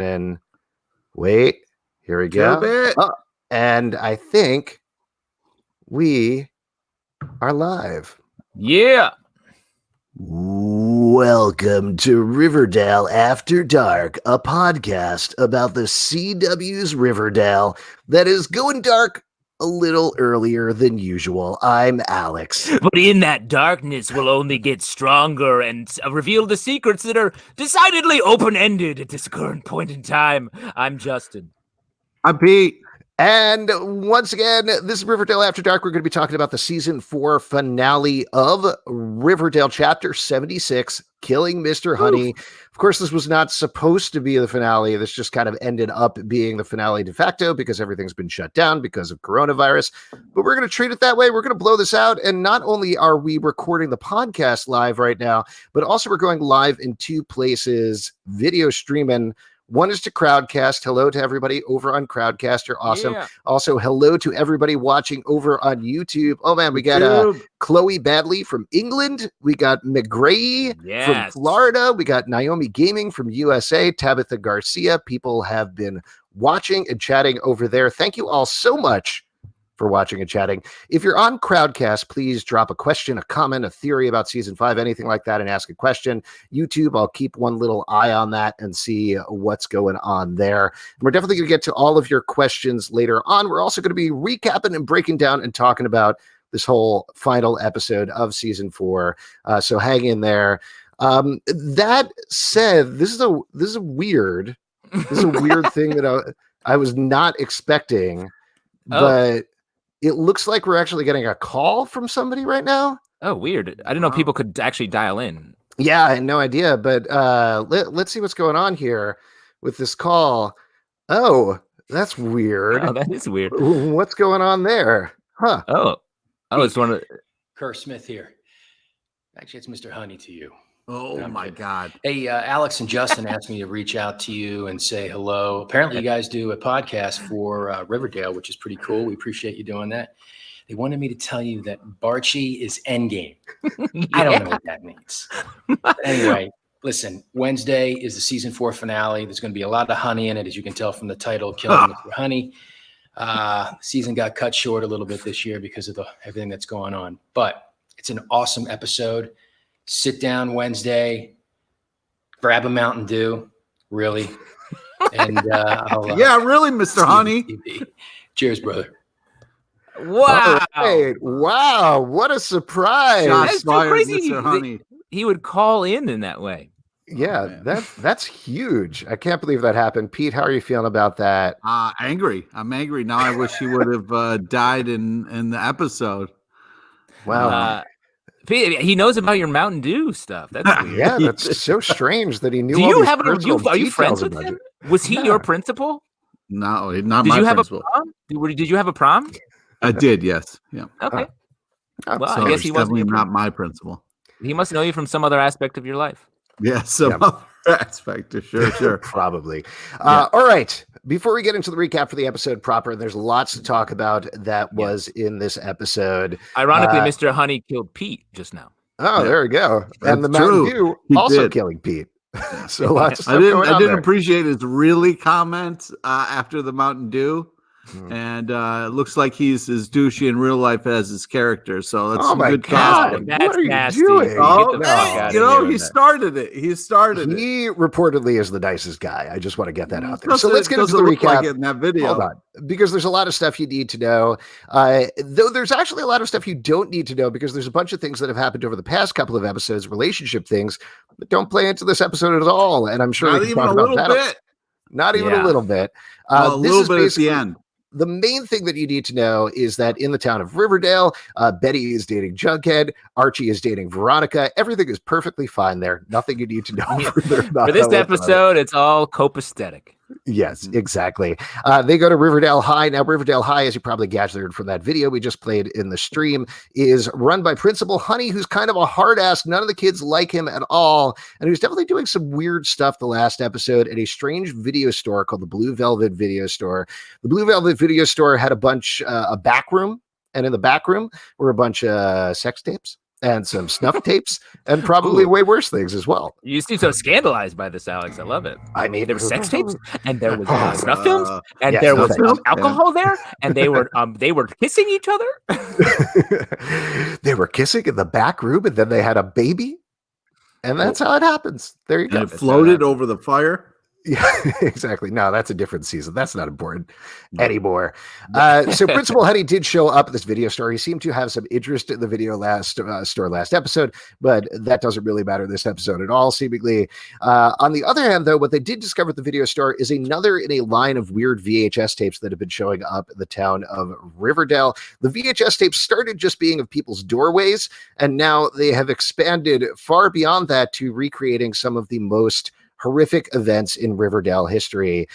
And wait, here we go. Oh, and I think we are live. Yeah. Welcome to Riverdale After Dark, a podcast about the CW's Riverdale that is going dark a little earlier than usual. I'm Alex. But in that darkness, we'll only get stronger and reveal the secrets that are decidedly open-ended at this current point in time. I'm Justin. I'm Pete. And once again, this is Riverdale After Dark. We're going to be talking about the season 4 finale of Riverdale chapter 76, Killing Mr. Honey. Of course, this was not supposed to be the finale. This just kind of ended up being the finale de facto because everything's been shut down because of coronavirus. But we're going to treat it that way. We're going to blow this out. And not only are we recording the podcast live right now, but also we're going live in two places, video streaming. One is to Crowdcast. Hello to everybody over on Crowdcast. You're awesome. Yeah. Also, hello to everybody watching over on YouTube. Oh, man, we got Chloe Badley from England. We got McGray from Florida. We got Naomi Gaming from USA. Tabitha Garcia. People have been watching and chatting over there. Thank you all so much for watching and chatting. If you're on Crowdcast, please drop a question, a comment, a theory about season 5, anything like that, and ask a question. YouTube, I'll keep one little eye on that and see what's going on there. And we're definitely going to get to all of your questions later on. We're also going to be recapping and breaking down and talking about this whole final episode of season 4. So hang in there. That said, this is a weird thing that I was not expecting, but it looks like we're actually getting a call from somebody right now. Oh, weird. I didn't know people could actually dial in. Yeah, I had no idea, but let's see what's going on here with this call. Oh, that's weird. Oh, that is weird. What's going on there? Huh. Oh, it's one of Kerr Smith here. Actually, it's Mr. Honey to you. Oh my God. Hey, Alex and Justin asked me to reach out to you and say hello. Apparently you guys do a podcast for Riverdale, which is pretty cool. We appreciate you doing that. They wanted me to tell you that Barchi is endgame. I don't know what that means. But anyway, listen, Wednesday is the season 4 finale. There's going to be a lot of honey in it, as you can tell from the title, Killing Mr. Honey. Season got cut short a little bit this year because of everything that's going on. But it's an awesome episode. Sit down Wednesday, grab a Mountain Dew, really. And really, Mr. Honey. Cheers, brother. wow. Right. Wow, what a surprise. That's so crazy. Mr. Honey. He would call in that way. Yeah, that's huge. I can't believe that happened. Pete, how are you feeling about that? Angry. I'm angry. Now I wish he would have died in the episode. Wow. He knows about your Mountain Dew stuff. That's weird. Yeah, that's so strange that he knew. Do you have are you friends with him? Was he your principal? No, not Did my you have principal. a prom? Did you have a prom? I did, yes. Yeah. Okay. Well, So I guess he wasn't definitely not my principal. He must know you from some other aspect of your life. Yeah, some other aspect. Sure. Probably. All right. Before we get into the recap for the episode proper, there's lots to talk about that was in this episode. Ironically, Mr. Honey killed Pete just now. Oh, there we go. And the That's Mountain true. Dew He also did. killing Pete. So lots of stuff I going on didn't there. appreciate his really comment after the Mountain Dew. And it looks like he's as douchey in real life as his character. So that's some good casting. That's what are you nasty. doing? Oh, Get the fuck outta he here with that. started it. He started it. He reportedly is the nicest guy. I just want to get that out there. Plus, So let's it get into the doesn't look recap. like it in that video. Hold on, because there's a lot of stuff you need to know. Though there's actually a lot of stuff you don't need to know because there's a bunch of things that have happened over the past couple of episodes, relationship things that don't play into this episode at all. And I'm sure Not we can even talk a about little that. bit. Not even a little bit. A This little is bit at the basically end. the main thing that you need to know is that in the town of Riverdale, Betty is dating Jughead. Archie is dating Veronica. Everything is perfectly fine there. Nothing you need to know further about For this that whatsoever. episode, it's all copacetic. Yes, exactly. They go to Riverdale High. Now, Riverdale High, as you probably gathered from that video we just played in the stream, is run by Principal Honey, who's kind of a hard ass. None of the kids like him at all. And he was definitely doing some weird stuff the last episode at a strange video store called the Blue Velvet Video Store. The Blue Velvet Video Store had a back room. And in the back room were a bunch of sex tapes. and some snuff tapes, and probably way worse things as well. You seem so scandalized by this, Alex. I love it. I mean, there were sex tapes, and there was snuff films, and yeah, there was alcohol there, and they were kissing each other. They were kissing in the back room, and then they had a baby, and that's how it happens. There you go. It floated over the fire. Yeah, exactly. No, that's a different season. That's not important anymore. So Principal Honey did show up at this video store. He seemed to have some interest in the video store last episode, but that doesn't really matter this episode at all, seemingly. On the other hand, though, what they did discover at the video store is another in a line of weird VHS tapes that have been showing up in the town of Riverdale. The VHS tapes started just being of people's doorways, and now they have expanded far beyond that to recreating some of the most horrific events in Riverdale history.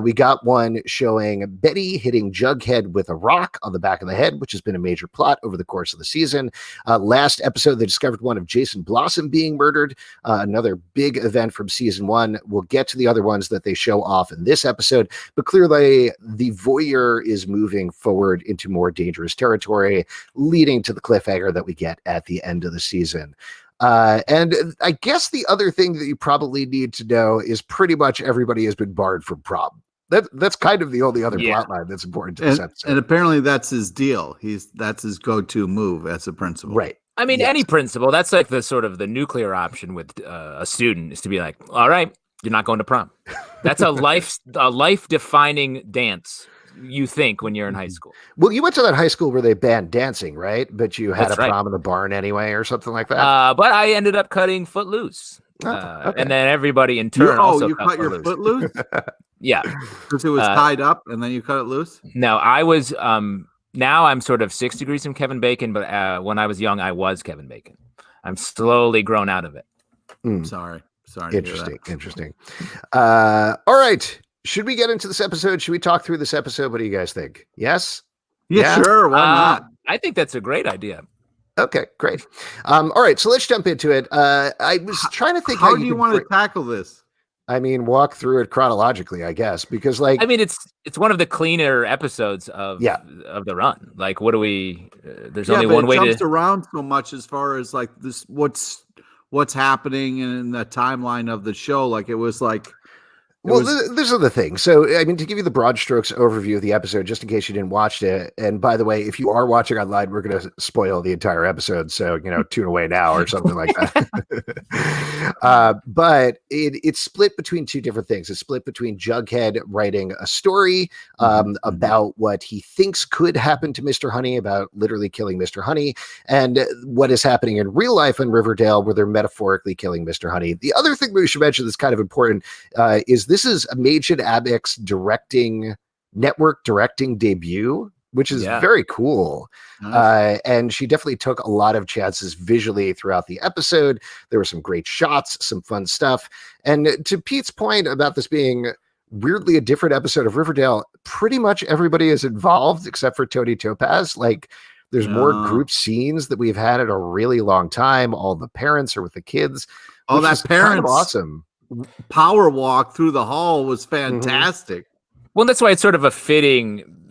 We got one showing Betty hitting Jughead with a rock on the back of the head, which has been a major plot over the course of the season. Last episode, they discovered one of Jason Blossom being murdered, another big event from season 1. We'll get to the other ones that they show off in this episode, but clearly the voyeur is moving forward into more dangerous territory, leading to the cliffhanger that we get at the end of the season. And I guess the other thing that you probably need to know is pretty much everybody has been barred from prom. That's kind of the only other plot line that's important to this episode. And apparently that's his deal. That's his go-to move as a principal. Right. I mean, any principal, that's like the sort of the nuclear option with a student is to be like, all right, you're not going to prom. That's a life-defining dance. You think when you're in high school. Well, you went to that high school where they banned dancing, right? But you had prom in the barn anyway, or something like that. But I ended up cutting Footloose, and then also you cut your foot loose. Yeah, because it was tied up, and then you cut it loose. No, I was. Now I'm sort of 6 degrees from Kevin Bacon, but when I was young, I was Kevin Bacon. I'm slowly grown out of it. Sorry. Interesting. All right. Should we get into this episode? Should we talk through this episode? What do you guys think? Yes? Yeah, sure. Why not? I think that's a great idea. Okay, great. All right, so let's jump into it. I was trying to think how do you want to tackle this? I mean, walk through it chronologically, I guess, because it's one of the cleaner episodes of the run. Like, what do we? There's only one way to. It jumps around so much as far as like this, what's happening in the timeline of the show. Like it was like. This is the thing. So, I mean, to give you the broad strokes overview of the episode, just in case you didn't watch it. And by the way, if you are watching online, we're going to spoil the entire episode. So, tune away now or something like that. But it's split between two different things. It's split between Jughead writing a story about what he thinks could happen to Mr. Honey, about literally killing Mr. Honey, and what is happening in real life in Riverdale, where they're metaphorically killing Mr. Honey. The other thing we should mention that's kind of important is this is Majid Abek's network directing debut, which is very cool. Nice. And she definitely took a lot of chances visually throughout the episode. There were some great shots, some fun stuff. And to Pete's point about this being weirdly a different episode of Riverdale, pretty much everybody is involved except for Tony Topaz. Like, there's more group scenes that we've had in a really long time. All the parents are with the kids. Oh, that parents kind of awesome. Power walk through the hall was fantastic. Well, that's why it's sort of a fitting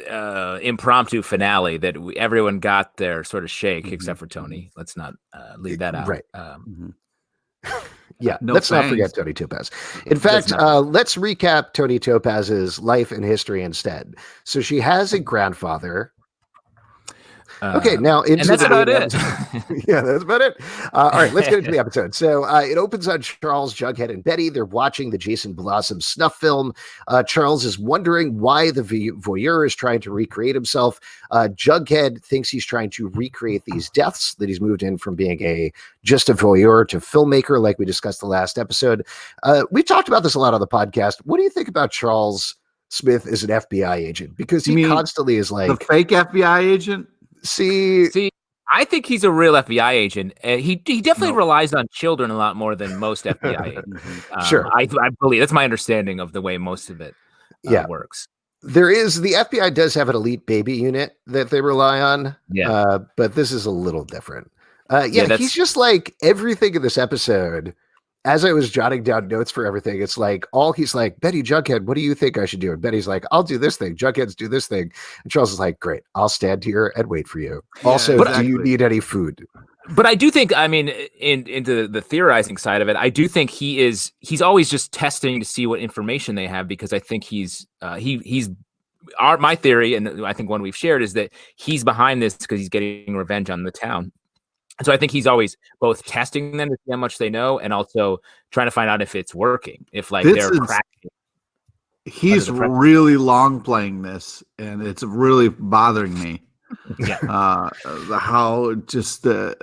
impromptu finale that everyone got their sort of shake except for Tony. Let's not leave that out. Right. Yeah, let's not forget Tony Topaz. In fact, let's recap Tony Topaz's life and history instead. So she has a grandfather. Okay, now into that's about it. Yeah, that's about it. All right, let's get into the episode. So it opens on Charles, Jughead, and Betty. They're watching the Jason Blossom snuff film. Charles is wondering why the voyeur is trying to recreate himself. Jughead thinks he's trying to recreate these deaths, that he's moved in from being just a voyeur to filmmaker, like we discussed the last episode. We talked about this a lot on the podcast. What do you think about Charles Smith as an FBI agent? Because he constantly is like... The fake FBI agent? See, I think he's a real FBI agent. He definitely relies on children a lot more than most FBI agents. Sure. I believe that's my understanding of the way most of it works. The FBI does have an elite baby unit that they rely on. Yeah. But this is a little different. He's just like everything in this episode as I was jotting down notes for everything, it's like he's like, Betty, Jughead, what do you think I should do? And Betty's like, I'll do this thing. Jughead's do this thing. And Charles is like, great, I'll stand here and wait for you. Also, do you need any food? But I do think, I mean, into the theorizing side of it, I do think he's always just testing to see what information they have, because I think my theory, and I think one we've shared, is that he's behind this because he's getting revenge on the town. And so I think he's always both testing them to see how much they know, and also trying to find out if it's working, if like they're cracking. He's really long playing this, and it's really bothering me. Yeah. How just the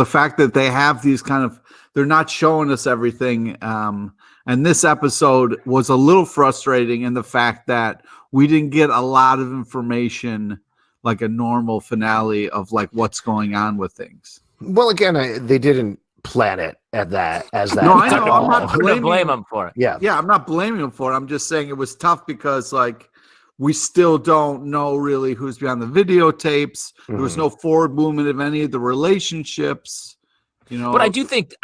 fact that they have these kind of, they're not showing us everything. And this episode was a little frustrating in the fact that we didn't get a lot of information like a normal finale of like what's going on with things. Well, again, they didn't plan it as that. No, I know. I'm not blame them for it. Yeah. I'm not blaming them for it. I'm just saying it was tough because like we still don't know really who's behind the videotapes. There was no forward movement of any of the relationships. But I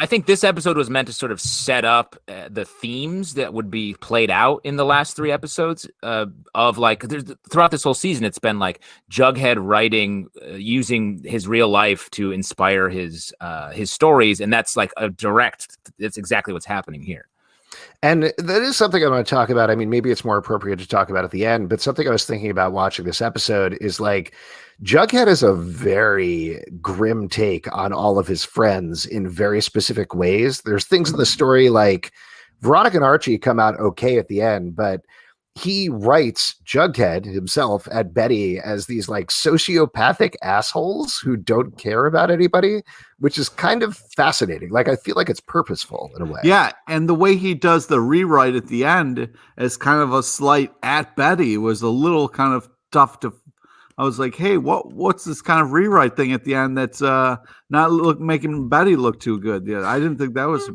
think this episode was meant to sort of set up the themes that would be played out in the last 3 episodes of like throughout this whole season. It's been like Jughead writing, using his real life to inspire his stories. And that's like it's exactly what's happening here. And that is something I want to talk about. I mean, maybe it's more appropriate to talk about at the end, but something I was thinking about watching this episode is like Jughead has a very grim take on all of his friends in very specific ways. There's things in the story like Veronica and Archie come out okay at the end, but he writes Jughead himself and Betty as these like sociopathic assholes who don't care about anybody, which is kind of fascinating. Like, I feel like it's purposeful in a way. Yeah. And the way he does the rewrite at the end as kind of a slight at Betty was a little kind of tough to, I was like, hey, what's this kind of rewrite thing at the end that's not making Betty look too good? Yeah. I didn't think that was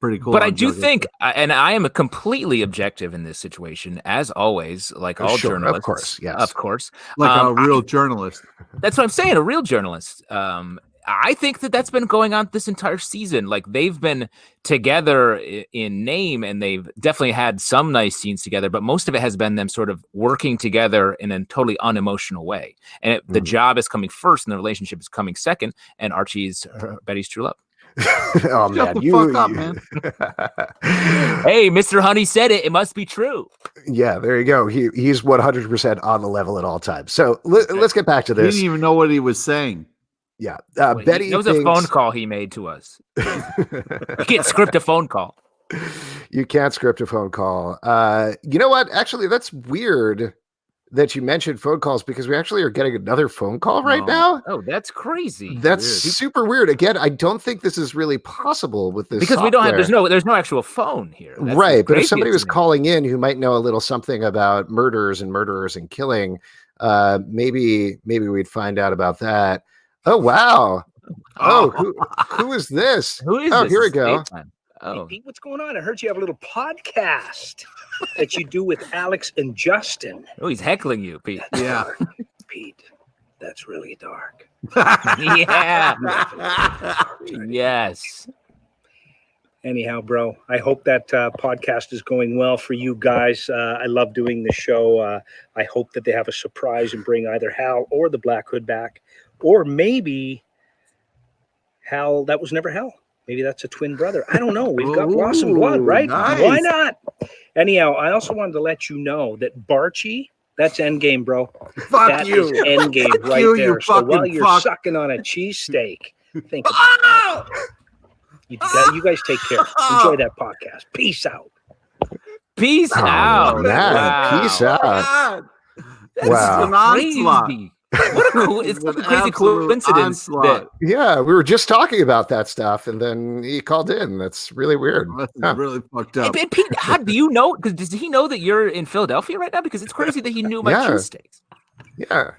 pretty cool. But I do think, and I am a completely objective in this situation, as always, like all journalists. Of course, yes. Of course. Like a real journalist. That's what I'm saying, a real journalist. I think that's been going on this entire season. Like, they've been together in name, and they've definitely had some nice scenes together, but most of it has been them sort of working together in a totally unemotional way. And the job is coming first, and the relationship is coming second, and Archie's Betty's true love. Oh, shut man, the fuck up, man. Hey, Mr. Honey said it. It must be true. Yeah, there you go. He's 100% on the level at all times. So let's get back to this. He didn't even know what he was saying. Yeah. Betty. It was a phone call he made to us. You can't script a phone call. You can't script a phone call. You know what? Actually, that's weird that you mentioned phone calls, because we actually are getting another phone call right now. Oh, that's crazy. That's super weird. Again, I don't think this is really possible with this, because software. We don't have there's no actual phone here. That's right. But if somebody was calling in who might know a little something about murderers and killing, maybe we'd find out about that. Oh, wow. Oh, who is this? Who is this? This here we go. Hey, Pete, what's going on? I heard you have a little podcast that you do with Alex and Justin. Oh, he's heckling you, Pete. Yeah. Pete, that's really dark. Yeah. Yes. Anyhow, bro, I hope that podcast is going well for you guys. I love doing the show. I hope that they have a surprise and bring either Hal or the Black Hood back, or maybe Hal that was never Hal. Maybe that's a twin brother. I don't know. We've got Blossom Blood, right? Nice. Why not? Anyhow, I also wanted to let you know that Barchi, that's endgame, bro. Fuck you. That is endgame right you, there. You so while you're fuck. sucking on a cheesesteak, think about that. You guys take care. Enjoy that podcast. Peace out. Peace out. Man, Wow. peace out. God. That's Wow. an onslaught. Crazy. What a it's An a crazy absolute coincidence. onslaught. Yeah, we were just talking about that stuff, and then he called in. That's really weird. That's really fucked up. And Pete, how do you know? Because does he know that you're in Philadelphia right now? Because it's crazy that he knew about cheesesteaks. Yeah.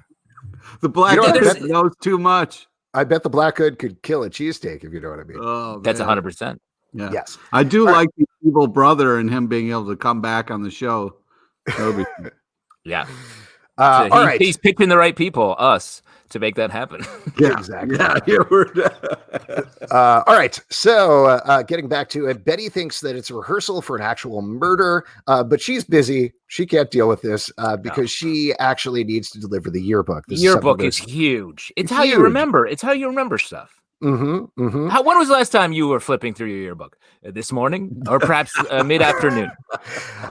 The Black You know what, Hood knows too much. I bet the Black Hood could kill a cheesesteak, if you know what I mean. Oh, That's man. 100%. Yeah. Yes. I do like the evil brother and him being able to come back on the show. That would be Yeah. So all right. He's picking the right people, us, to make that happen. Yeah, exactly. Yeah, all right. So getting back to it, Betty thinks that it's a rehearsal for an actual murder, but she's busy. She can't deal with this because she actually needs to deliver the yearbook. The yearbook is huge. It's how huge. you remember. It's how you remember stuff. Mm-hmm, mm-hmm. When was the last time you were flipping through your yearbook? This morning or perhaps mid-afternoon?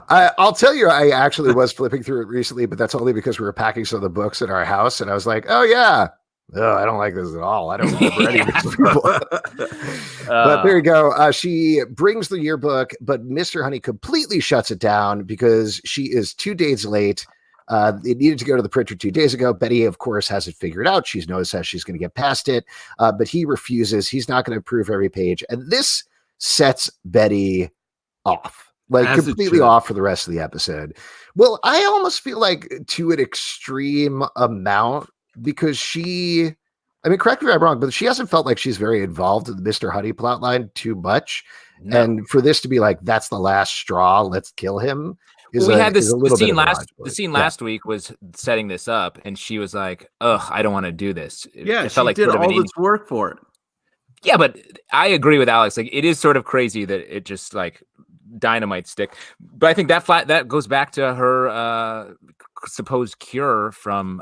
I'll tell you, I actually was flipping through it recently, but that's only because we were packing some of the books in our house. And I was like, oh, yeah. Oh, I don't like this at all. I don't remember any of these people. But there you go. She brings the yearbook, but Mr. Honey completely shuts it down because she is 2 days late. It needed to go to the printer 2 days ago. Betty, of course, has it figured out. She's noticed how she's going to get past it, but he refuses. He's not going to approve every page. And this sets Betty off, like completely off for the rest of the episode. Well, I almost feel like to an extreme amount because she, I mean, correct me if I'm wrong, but she hasn't felt like she's very involved in the Mr. Honey plotline too much. No. And for this to be like, that's the last straw, let's kill him. We had this the scene last week was setting this up, and she was like, "Ugh, I don't want to do this." It felt like did all this work for it. Yeah, but I agree with Alex. Like, it is sort of crazy that it just like dynamite stick. But I think that goes back to her supposed cure from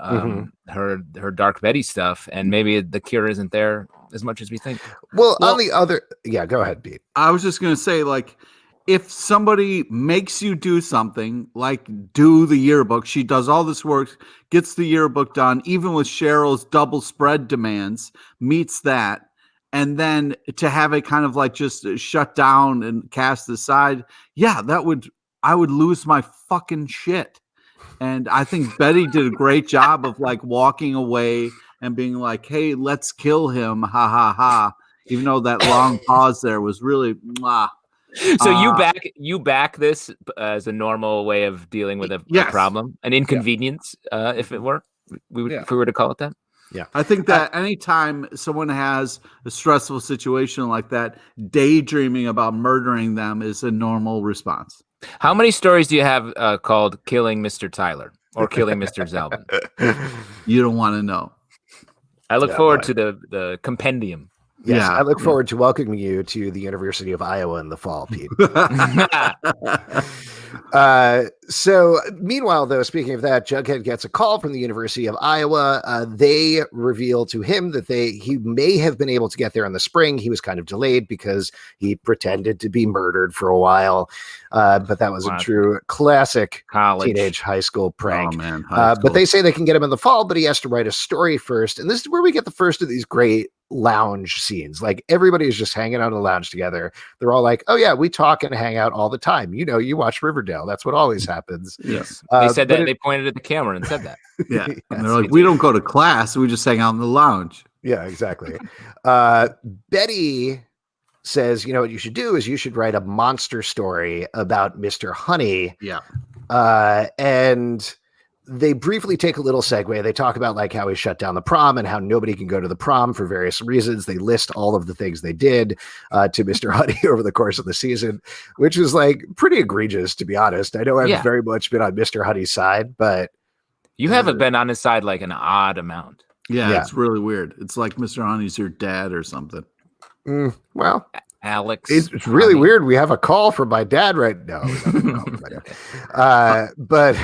her Dark Betty stuff, and maybe the cure isn't there as much as we think. Well, on the other, go ahead, Pete. I was just gonna say, like, if somebody makes you do something, like do the yearbook, she does all this work, gets the yearbook done, even with Cheryl's double spread demands, meets that, and then to have it kind of like just shut down and cast aside, I would lose my fucking shit. And I think Betty did a great job of like walking away and being like, hey, let's kill him, ha ha ha. Even though that long pause there was really mwah. So you back this as a normal way of dealing with a problem, an inconvenience, if it were, if we were to call it that. Yeah, I think that anytime someone has a stressful situation like that, daydreaming about murdering them is a normal response. How many stories do you have called "Killing Mr. Tyler" or "Killing Mr. Zalvin"? You don't want to know. I look forward to the compendium. Yes, I look forward to welcoming you to the University of Iowa in the fall, Pete. So meanwhile, though, speaking of that, Jughead gets a call from the University of Iowa. They reveal to him that he may have been able to get there in the spring. He was kind of delayed because he pretended to be murdered for a while. But that wasn't true. Classic teenage high school prank. Oh, man, but they say they can get him in the fall, but he has to write a story first. And this is where we get the first of these great lounge scenes. Like everybody is just hanging out in the lounge together. They're all like, oh yeah, we talk and hang out all the time. You know, you watch Riverdale. That's what always happens. Yes. They said that. They pointed at the camera and said that. Yeah. Yes. And they're like, we don't go to class. We just hang out in the lounge. Yeah, exactly. Betty says, you know what you should do is you should write a monster story about Mr. Honey. Yeah. And they briefly take a little segue. They talk about like how he shut down the prom and how nobody can go to the prom for various reasons. They list all of the things they did to Mr. Honey over the course of the season, which is like pretty egregious, to be honest. I know I've very much been on Mr. Honey's side, but you haven't been on his side like an odd amount. Yeah, it's really weird. It's like Mr. Honey's your dad or something. Well, Alex, it's really weird. We have a call from my dad right now. But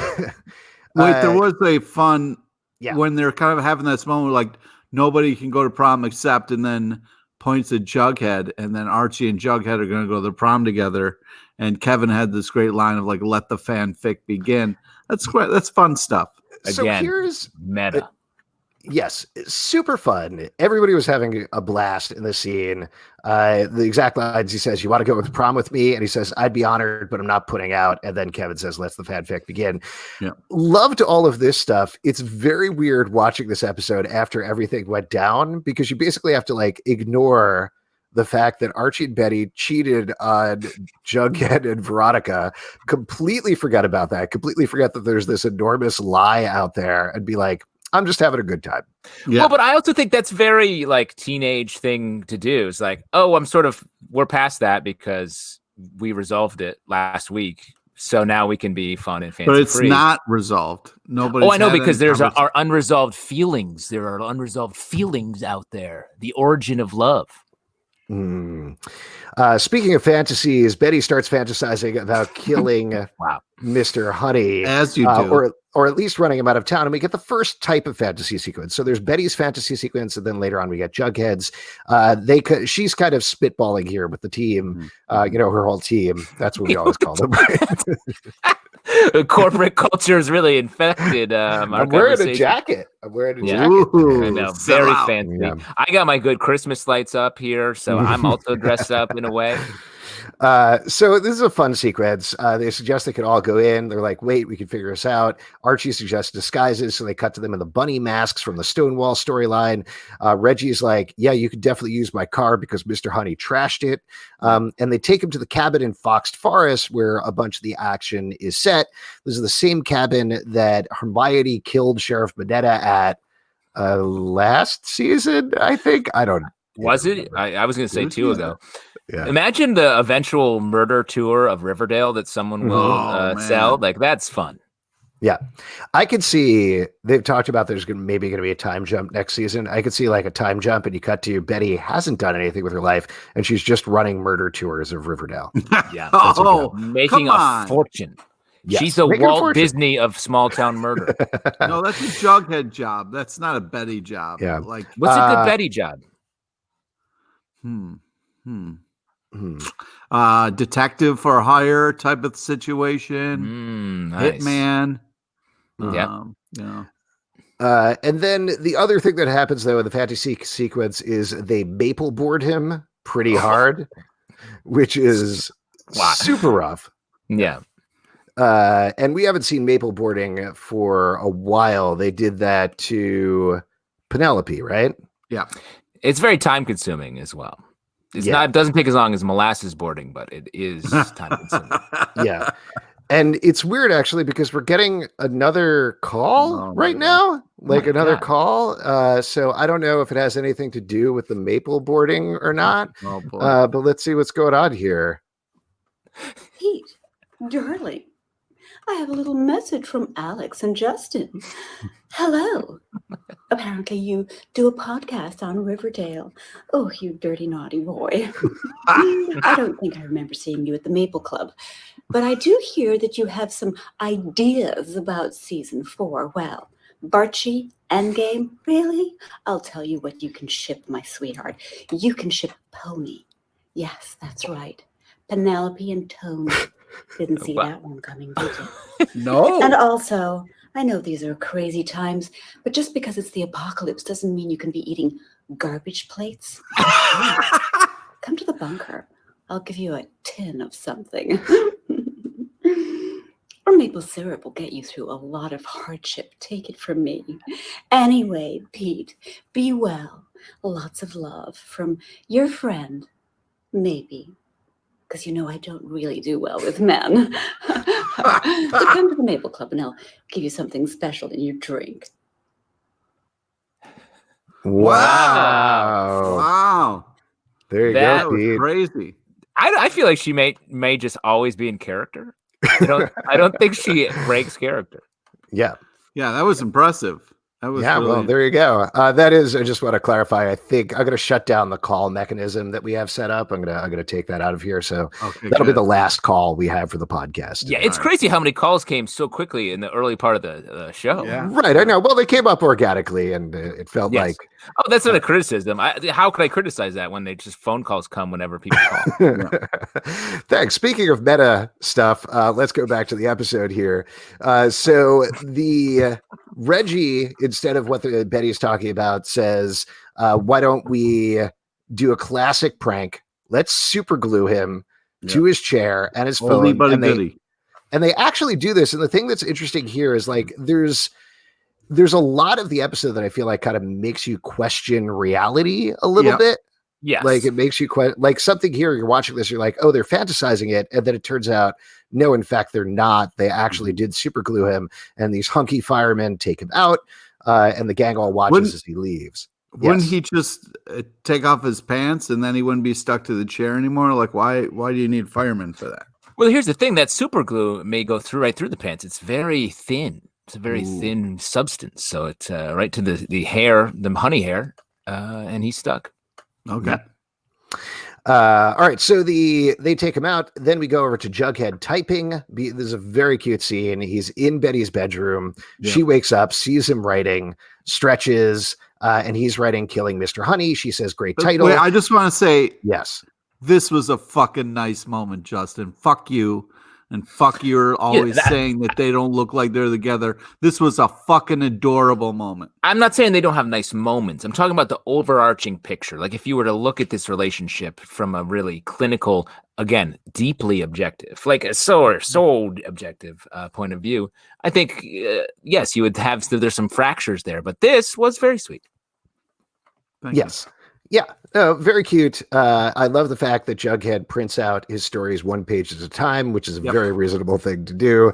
wait, there was a fun when they're kind of having this moment where like nobody can go to prom except, and then points at Jughead, and then Archie and Jughead are going to go to the prom together. And Kevin had this great line of like, "Let the fanfic begin." That's great. That's fun stuff. So Again, here's meta. Yes, super fun. Everybody was having a blast in the scene. The exact lines he says, "You want to go to prom with me?" And he says, "I'd be honored, but I'm not putting out." And then Kevin says, "Let's the fanfic begin." Yeah. Loved all of this stuff. It's very weird watching this episode after everything went down because you basically have to like ignore the fact that Archie and Betty cheated on Jughead and Veronica. Completely forgot about that. Completely forgot that there's this enormous lie out there and be like, I'm just having a good time. Yeah. Well, but I also think that's very like teenage thing to do. It's like, oh, we're past that because we resolved it last week. So now we can be fun and fancy. But it's not resolved. Nobody's Oh, I know, had because any there's conversation. our unresolved feelings. There are unresolved feelings out there. The origin of love. Speaking of fantasies, Betty starts fantasizing about killing Wow. Mr. Honey, As you do. or at least running him out of town. And we get the first type of fantasy sequence. So there's Betty's fantasy sequence, and then later on we get Jughead's. She's kind of spitballing here with the team. Her whole team. That's what we always call them. Corporate culture is really infected. I'm wearing a jacket. Ooh, I know, sell very out. fancy. Yeah. I got my good Christmas lights up here, so I'm also dressed up in a way. So this is a fun sequence. They suggest they could all go in. They're like, wait, we can figure this out. Archie suggests disguises, so they cut to them in the bunny masks from the Stonewall storyline. Reggie's like, yeah, you could definitely use my car because Mr. Honey trashed it. And they take him to the cabin in Foxed Forest where a bunch of the action is set. This is the same cabin that Hermione killed Sheriff Minetta at last season, I think. I don't know. Was it? I was going to say 2 ago. Yeah. Imagine the eventual murder tour of Riverdale that someone will sell. Like, that's fun. Yeah. I could see they've talked about there's maybe going to be a time jump next season. I could see like a time jump and you cut to Betty hasn't done anything with her life and she's just running murder tours of Riverdale. Yeah. come Making a on. fortune. Yes, She's the making a Walt fortune. Disney of small town murder. No, that's a Jughead job. That's not a Betty job. Yeah. Like, What's a good Betty job? Detective for hire type of situation. Nice. Hitman. Yeah. And then the other thing that happens though in the fantasy sequence is they maple board him pretty hard, which is super rough. Yeah. And we haven't seen maple boarding for a while. They did that to Penelope, right? Yeah. It's very time consuming as well. It's not, it doesn't take as long as molasses boarding, but it is time consuming. Yeah. And it's weird actually, because we're getting another call right now, like another call. So I don't know if it has anything to do with the maple boarding or not, but let's see what's going on here. Pete, darling, I have a little message from Alex and Justin. Hello. Apparently you do a podcast on Riverdale. Oh, you dirty, naughty boy. I don't think I remember seeing you at the Maple Club, but I do hear that you have some ideas about season 4. Well, Barchi, Endgame, really? I'll tell you what you can ship, my sweetheart. You can ship Pony. Yes, that's right. Penelope and Tony. Didn't see that one coming, did you? No. And also, I know these are crazy times, but just because it's the apocalypse doesn't mean you can be eating garbage plates. Come to the bunker. I'll give you a tin of something. Or maple syrup will get you through a lot of hardship. Take it from me. Anyway, Pete, be well. Lots of love from your friend, maybe. Because you know I don't really do well with men. So come to the Maple Club and I'll give you something special in your drink. Wow. There you That go, was Pete. crazy. I feel like she may just always be in character. I don't think she breaks character. Yeah. Yeah, that was impressive. That was Well, there you go. That is, I just want to clarify. I think I'm going to shut down the call mechanism that we have set up. I'm going to take that out of here. So that'll be the last call we have for the podcast. Yeah, it's crazy how many calls came so quickly in the early part of the show. Yeah. Right. I know. Well, they came up organically, and it felt like. Oh, that's not a criticism. How could I criticize that when they just phone calls come whenever people call? Thanks. Speaking of meta stuff, let's go back to the episode here. So the Reggie, instead of what Betty's talking about, says, why don't we do a classic prank? Let's super glue him to his chair and his phone. And they actually do this. And the thing that's interesting here is like there's a lot of the episode that I feel like kind of makes you question reality a little bit. Yes. Like it makes you like something here. You're watching this, you're like, oh, they're fantasizing it. And then it turns out, no, in fact, they're not. They actually did super glue him. And these hunky firemen take him out. And the gang all watches as he leaves. Wouldn't he just take off his pants and then he wouldn't be stuck to the chair anymore? Like, why do you need firemen for that? Well, here's the thing. That super glue may go right through the pants. It's very thin. It's a very thin substance, so it's right to the hair, the honey hair, and he's stuck. Okay. Yep. All right, so they take him out. Then we go over to Jughead typing. There's a very cute scene. He's in Betty's bedroom. Yep. She wakes up, sees him writing, stretches, and he's writing "Killing Mr. Honey." She says, "Great title." Wait, I just want to say, yes, this was a fucking nice moment, Justin. Fuck you. And fuck you're always saying that they don't look like they're together. This was a fucking adorable moment. I'm not saying they don't have nice moments. I'm talking about the overarching picture. Like if you were to look at this relationship from a really clinical, again, deeply objective, like a so objective point of view, I think, yes, you would have, there's some fractures there, but this was very sweet. Thank you. Yeah, very cute. I love the fact that Jughead prints out his stories one page at a time, which is a very reasonable thing to do.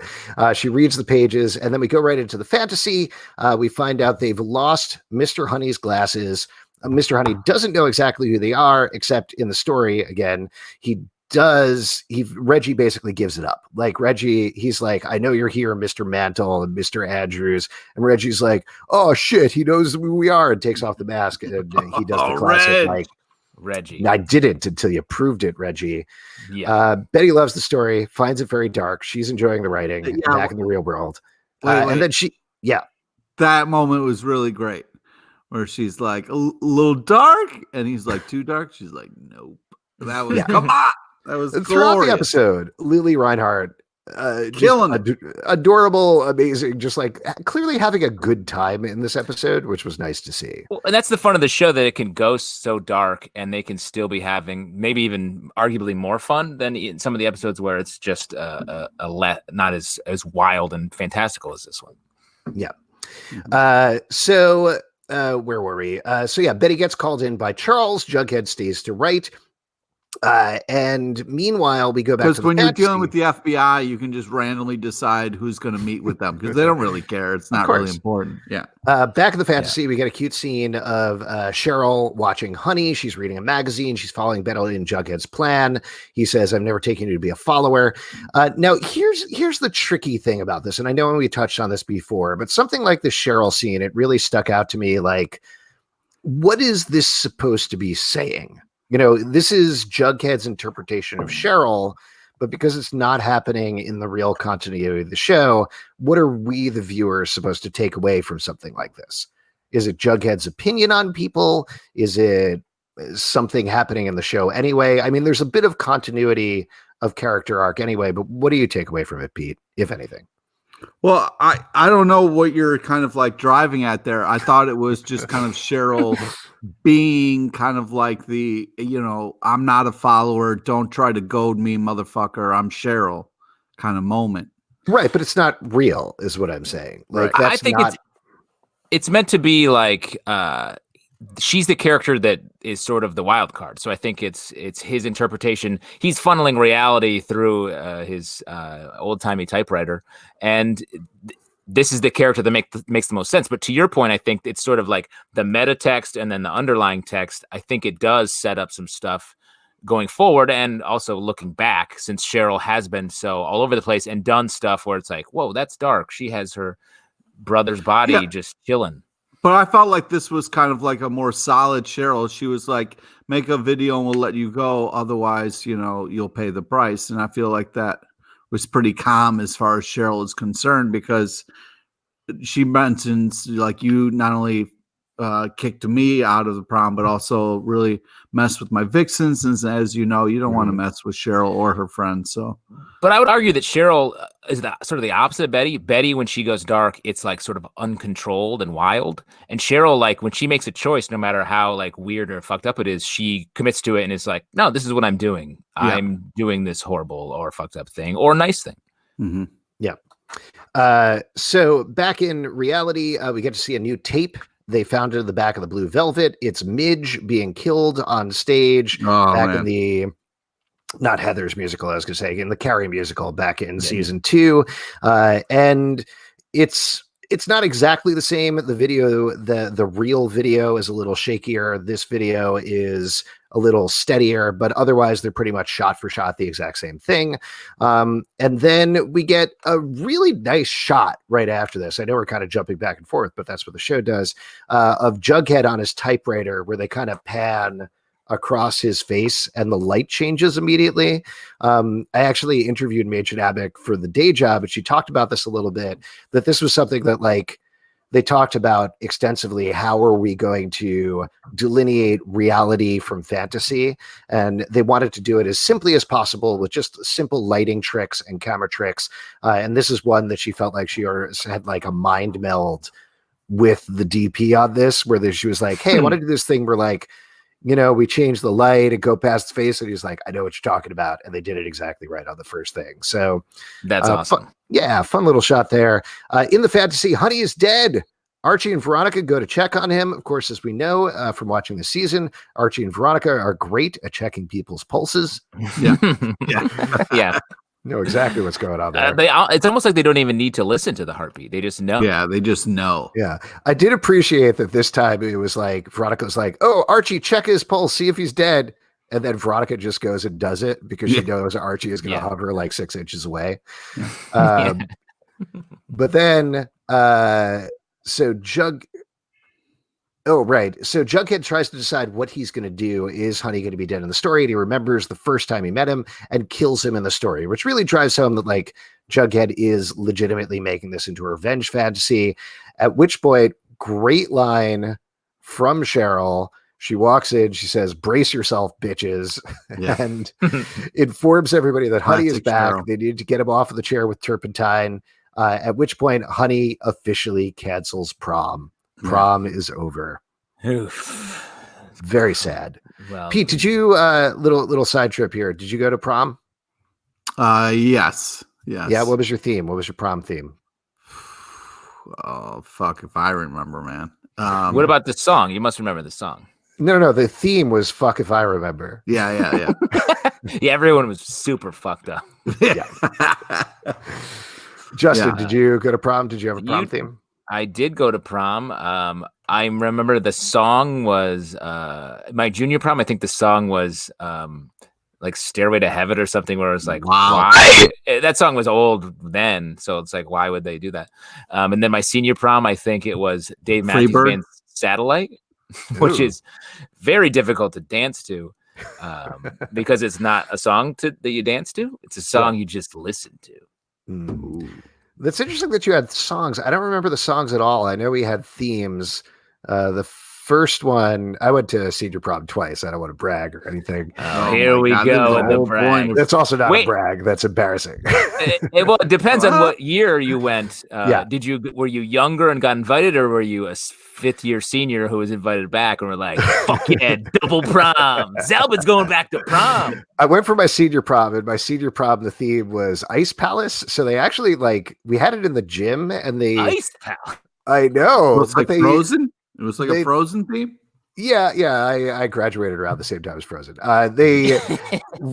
She reads the pages, and then we go right into the fantasy. We find out they've lost Mr. Honey's glasses. Mr. Honey doesn't know exactly who they are, except in the story, again, Reggie basically gives it up. Like Reggie, he's like, "I know you're here, Mr. Mantle and Mr. Andrews." And Reggie's like, "Oh shit, he knows who we are," and takes off the mask. And he does the classic, like, Reggie, "I didn't until you proved it, Reggie." Yeah. Betty loves the story, finds it very dark. She's enjoying the writing back in the real world. And then that moment was really great, where she's like, "A little dark," and he's like, "Too dark." She's like, "Nope." That was come on. That was throughout the episode. Lily Reinhardt, killing adorable, amazing, just like clearly having a good time in this episode, which was nice to see. Well, and that's the fun of the show, that it can go so dark and they can still be having maybe even arguably more fun than in some of the episodes where it's just not as wild and fantastical as this one. Yeah. So where were we? Betty gets called in by Charles. Jughead stays to write. And meanwhile, we go back to when you're dealing with the FBI, you can just randomly decide who's going to meet with them because they don't really care. It's not really important. Yeah. Back in the fantasy, we get a cute scene of Cheryl watching Honey. She's reading a magazine. She's following Betty in Jughead's plan. He says, "I've never taken you to be a follower." Now, here's the tricky thing about this, and I know we touched on this before, but something like the Cheryl scene, it really stuck out to me. Like, what is this supposed to be saying? You know, this is Jughead's interpretation of Cheryl, but because it's not happening in the real continuity of the show, what are we, the viewers, supposed to take away from something like this? Is it Jughead's opinion on people? Is it something happening in the show anyway? I mean, there's a bit of continuity of character arc anyway, but what do you take away from it, Pete, if anything? Well, I don't know what you're kind of like driving at there. I thought it was just kind of Cheryl being kind of like the, "I'm not a follower. Don't try to goad me, motherfucker. I'm Cheryl" kind of moment. Right. But it's not real is what I'm saying. Like, I think it's meant to be like, she's the character that is sort of the wild card. So I think it's his interpretation. He's funneling reality through his old-timey typewriter. And this is the character that makes the most sense. But to your point, I think it's sort of like the meta text and then the underlying text. I think it does set up some stuff going forward and also looking back, since Cheryl has been so all over the place and done stuff where it's like, whoa, that's dark. She has her brother's body just chilling. But I felt like this was kind of like a more solid Cheryl. She was like, "Make a video and we'll let you go. Otherwise, you'll pay the price." And I feel like that was pretty calm as far as Cheryl is concerned, because she mentions, like, you not only kicked me out of the prom, but also really messed with my vixens. And as you know, you don't want to mess with Cheryl or her friends. So, but I would argue that Cheryl is sort of the opposite of Betty. Betty, when she goes dark, it's like sort of uncontrolled and wild. And Cheryl, like, when she makes a choice, no matter how like weird or fucked up it is, she commits to it and it's like, no, this is what I'm doing. Yeah. I'm doing this horrible or fucked up thing or nice thing. Mm-hmm. Yeah. So back in reality, we get to see a new tape. They found it in the back of the Blue Velvet. It's Midge being killed on stage in the, not Heather's musical, I was going to say, in the Carrie musical back in season 2. And it's not exactly the same. The video, the real video is a little shakier. This video is a little steadier, but otherwise they're pretty much shot for shot the exact same thing. And then we get a really nice shot right after this. I know we're kind of jumping back and forth, but that's what the show does, of Jughead on his typewriter, where they kind of pan across his face and the light changes immediately. I actually interviewed Major Nabick for the day job, and she talked about this a little bit, that this was something that like they talked about extensively. How are we going to delineate reality from fantasy? And they wanted to do it as simply as possible with just simple lighting tricks and camera tricks. And this is one that she felt like she had like a mind meld with the DP on this, where she was like, hey, I want to do this thing where like, you know, we change the light and go past the face. And he's like, I know what you're talking about. And they did it exactly right on the first thing. So that's awesome. Fun little shot there. In the fantasy, Honey is dead. Archie and Veronica go to check on him. Of course, as we know from watching the season, Archie and Veronica are great at checking people's pulses. Yeah. Yeah. Know exactly what's going on there. It's almost like they don't even need to listen to the heartbeat. They just know. Yeah, they just know. Yeah. I did appreciate that this time it was like, Veronica was like, oh, Archie, check his pulse, see if he's dead. And then Veronica just goes and does it because she knows Archie is going to hover like 6 inches away. But then, so Jughead tries to decide what he's going to do. Is Honey going to be dead in the story? And he remembers the first time he met him and kills him in the story, which really drives home that like Jughead is legitimately making this into a revenge fantasy. At which point, great line from Cheryl. She walks in, she says, brace yourself, bitches, and informs everybody that Honey is back. Cheryl. They need to get him off of the chair with turpentine. At which point, Honey officially cancels prom. Prom is over. Oof. Very sad. Well, Pete, did you little side trip here? Did you go to prom? Yes. Yeah. What was your theme? What was your prom theme? Oh fuck! If I remember, man. What about the song? You must remember the song. No. The theme was "Fuck If I Remember." Yeah. Yeah, everyone was super fucked up. Yeah. Justin, did you go to prom? Did you have a prom theme? I did go to prom. I remember the song was my junior prom. I think the song was like "Stairway to Heaven" or something, where it was like, wow. Why? That song was old then, so it's like, why would they do that? And then my senior prom, I think it was Dave Matthews Band's "Satellite," which is very difficult to dance to because it's not a song that you dance to. It's a song you just listen to. Ooh. That's interesting that you had songs. I don't remember the songs at all. I know we had themes. The first one, I went to senior prom twice. I don't want to brag or anything. Here we go with the brag. That's also not a brag. That's embarrassing. Well, it depends on what year you went. Were you younger and got invited, or were you a fifth-year senior who was invited back and were like, fuck yeah, double prom. Zalbin's going back to prom. I went for my senior prom, and my senior prom, the theme was Ice Palace. So they actually we had it in the gym, and they Ice Palace. I know. It was like Frozen. It was like a Frozen theme. Yeah. I graduated around the same time as Frozen. They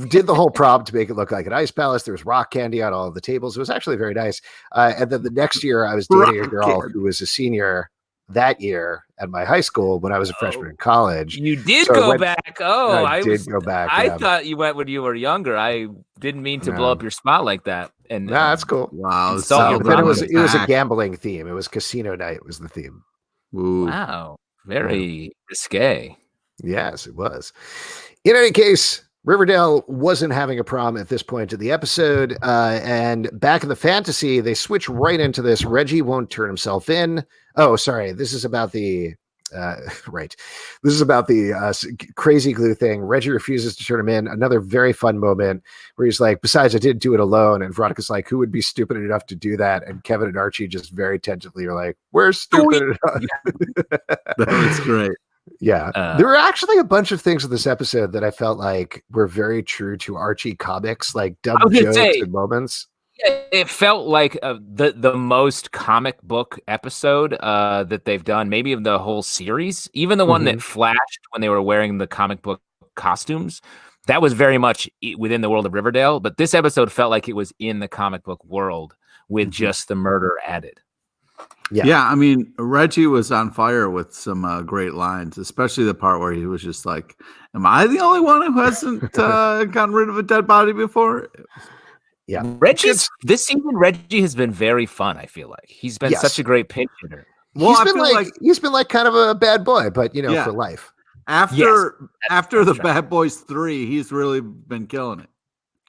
did the whole prom to make it look like an ice palace. There was rock candy on all of the tables. It was actually very nice. And then the next year, I was dating a girl who was a senior that year at my high school when I was a freshman in college. You did go back. Oh, I did go back. I thought you went when you were younger. I didn't mean to blow up your spot like that. And that's cool. Wow. But it was a gambling theme. It was casino night was the theme. Ooh. Wow. Very risque. Yes, it was. In any case, Riverdale wasn't having a prom at this point of the episode. And back in the fantasy, they switch right into this. Reggie won't turn himself in. Oh, sorry. This is about the right. This is about the crazy glue thing. Reggie refuses to turn him in. Another very fun moment where he's like, besides, I didn't do it alone. And Veronica's like, who would be stupid enough to do that? And Kevin and Archie just very tentatively are like, we're stupid enough. That was great. Yeah. There were actually a bunch of things in this episode that I felt like were very true to Archie comics, like dumb jokes and moments. It felt like the most comic book episode that they've done, maybe of the whole series. Even the one that flashed when they were wearing the comic book costumes, that was very much within the world of Riverdale. But this episode felt like it was in the comic book world with just the murder added. Yeah. I mean, Reggie was on fire with some great lines, especially the part where he was just like, "Am I the only one who hasn't gotten rid of a dead body before?" Yeah, this season, Reggie has been very fun. I feel like he's been such a great pinch hitter. Well, he's been like kind of a bad boy, but for life. After the Bad Boys 3, he's really been killing it.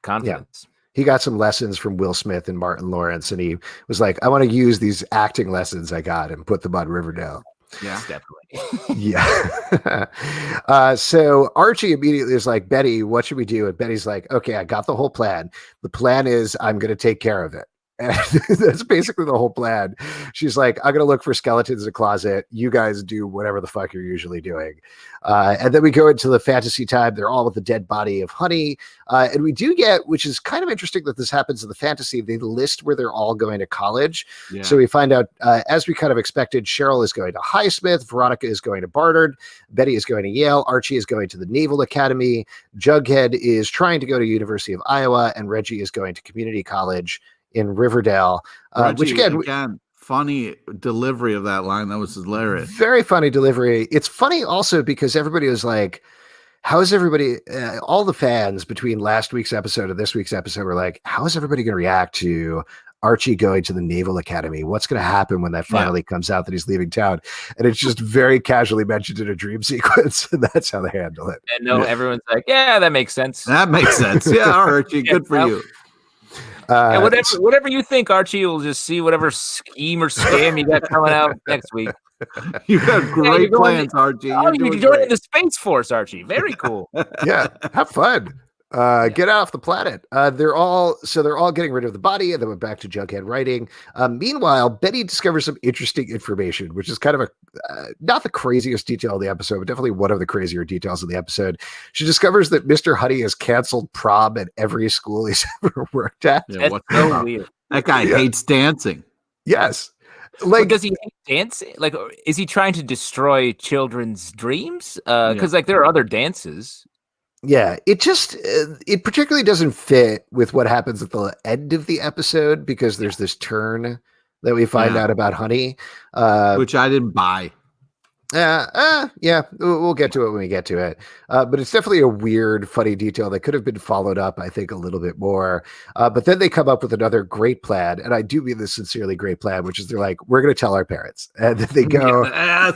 Confidence. Yeah. He got some lessons from Will Smith and Martin Lawrence, and he was like, "I want to use these acting lessons I got and put them on Riverdale." Yeah, definitely. Yeah. So Archie immediately is like, "Betty, what should we do?" And Betty's like, "Okay, I got the whole plan. The plan is I'm going to take care of it." And that's basically the whole plan. She's like, "I'm going to look for skeletons in the closet. You guys do whatever the fuck you're usually doing." And then we go into the fantasy time. They're all with the dead body of Honey. And we do get, which is kind of interesting that this happens in the fantasy, they list where they're all going to college. Yeah. So we find out, as we kind of expected, Cheryl is going to Highsmith, Veronica is going to Barnard, Betty is going to Yale, Archie is going to the Naval Academy, Jughead is trying to go to University of Iowa, and Reggie is going to community college in Riverdale, which again, funny delivery of that line. That was hilarious. Very funny delivery. It's funny also because everybody was like, how is everybody, all the fans between last week's episode and this week's episode were like, how is everybody going to react to Archie going to the Naval Academy? What's going to happen when that finally comes out that he's leaving town? And it's just very casually mentioned in a dream sequence. And that's how they handle it. And everyone's like, yeah, that makes sense. That makes sense. Yeah, Archie, good for you. And whatever you think, Archie, will just see whatever scheme or scam you got coming out next week. You got great plans, Archie. You're joining the Space Force, Archie. Very cool. Yeah, have fun. Get off the planet. They're all getting rid of the body, and then we're back to Jughead writing. Meanwhile, Betty discovers some interesting information, which is kind of not the craziest detail of the episode, but definitely one of the crazier details of the episode. She discovers that Mr. Honey has canceled prom at every school he's ever worked at. Yeah, what's so weird? That guy hates dancing. Yes. Like, does he hate dancing? Like, is he trying to destroy children's dreams? Because there are other dances. Yeah, it just it particularly doesn't fit with what happens at the end of the episode because there's this turn that we find out about Honey, which I didn't buy. Yeah, we'll get to it when we get to it. But it's definitely a weird, funny detail that could have been followed up, I think, a little bit more. But then they come up with another great plan, and I do mean this sincerely great plan, which is they're like, we're going to tell our parents, and then they go,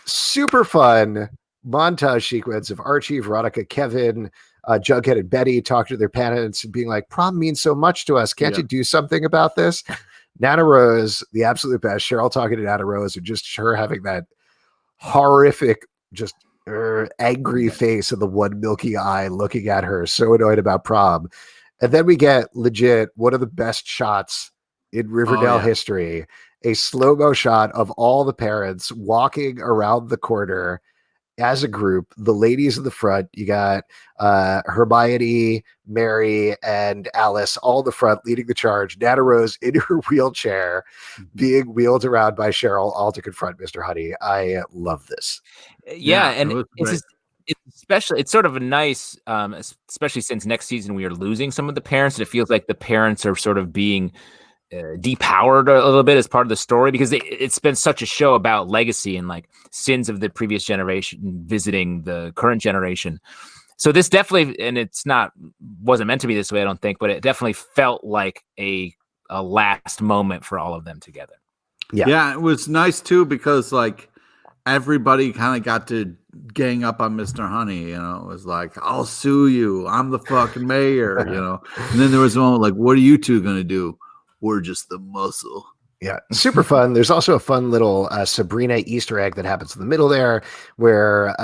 super fun montage sequence of Archie, Veronica, Kevin, Jughead, and Betty talking to their parents and being like, prom means so much to us. Can't you do something about this? Nana Rose, the absolute best. Cheryl talking to Nana Rose, and just her having that horrific, just angry face and the one milky eye looking at her, so annoyed about prom. And then we get legit one of the best shots in Riverdale history, a slow-mo shot of all the parents walking around the corner as a group, the ladies in the front. You got Hermione, Mary, and Alice all in the front leading the charge. Nana Rose in her wheelchair being wheeled around by Cheryl, all to confront Mr. Honey. I love this. Yeah, and it's sort of a nice, especially since next season we are losing some of the parents. It feels like the parents are sort of being depowered a little bit as part of the story because it's been such a show about legacy and like sins of the previous generation visiting the current generation. So this definitely, and wasn't meant to be this way, I don't think, but it definitely felt like a last moment for all of them together. Yeah, it was nice too because like everybody kind of got to gang up on Mr. Honey. It was like, I'll sue you. I'm the fucking mayor. And then there was a moment like, what are you two gonna do? We're just the muscle. Yeah, super fun. There's also a fun little Sabrina Easter egg that happens in the middle there where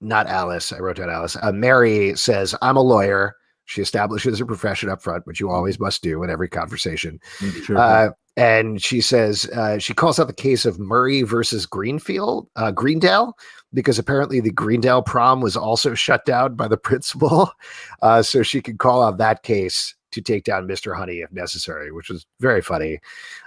not Alice, I wrote down Alice, Mary says, I'm a lawyer. She establishes her profession up front, which you always must do in every conversation. Sure. And she says, she calls out the case of Murray versus Greendale, because apparently the Greendale prom was also shut down by the principal. So she can call out that case to take down Mr. Honey if necessary, which was very funny.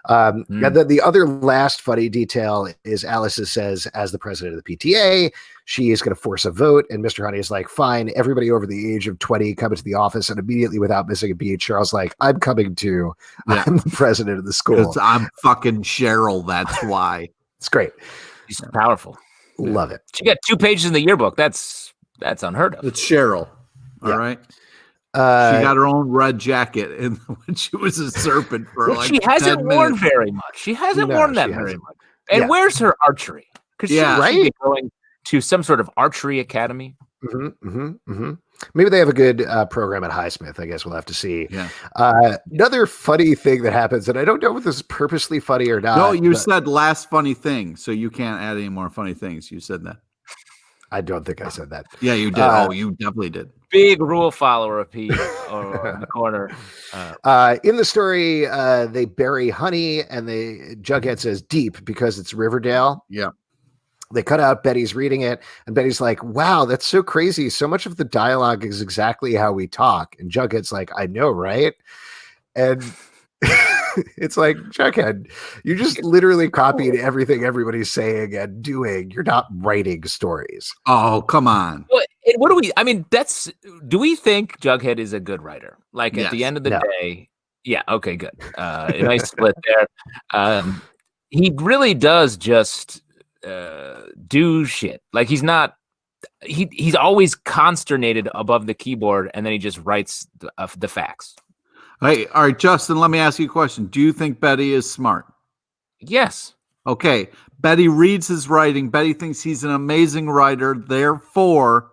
And then the other last funny detail is Alice says, as the president of the PTA, she is going to force a vote. And Mr. Honey is like, fine, everybody over the age of 20 come into the office. And immediately, without missing a beat, Cheryl's like, I'm coming too. Yeah. I'm the president of the school. I'm fucking Cheryl. That's why. It's great. She's powerful. Love it. She got 2 pages in the yearbook. That's unheard of. It's Cheryl. All right. She got her own red jacket when she was a serpent for like she hasn't 10 worn minutes. very much. She hasn't worn that very much. And where's her archery? Because she should be going to some sort of archery academy. Maybe they have a good program at Highsmith. I guess we'll have to see. Yeah. Another funny thing that happens, and I don't know if this is purposely funny or not. No, you said last funny thing, so you can't add any more funny things. You said that. I don't think I said that. Yeah, you did. You definitely did. Big rule follower of Pete or in the corner. In the story, they bury Honey, and Jughead says deep because it's Riverdale. Yeah. They cut out Betty's reading it, and Betty's like, wow, that's so crazy. So much of the dialogue is exactly how we talk. And Jughead's like, I know, right? And it's like, Jughead, you just literally copied everything everybody's saying and doing. You're not writing stories. Oh, come on. What do we, do we think Jughead is a good writer? Like at the end of the day, yeah, okay, good. Nice split there. He really does just do shit. Like he's always consternated above the keyboard, and then he just writes the facts. Hey, all right, Justin, let me ask you a question. Do you think Betty is smart? Yes. Okay. Betty reads his writing. Betty thinks he's an amazing writer. Therefore,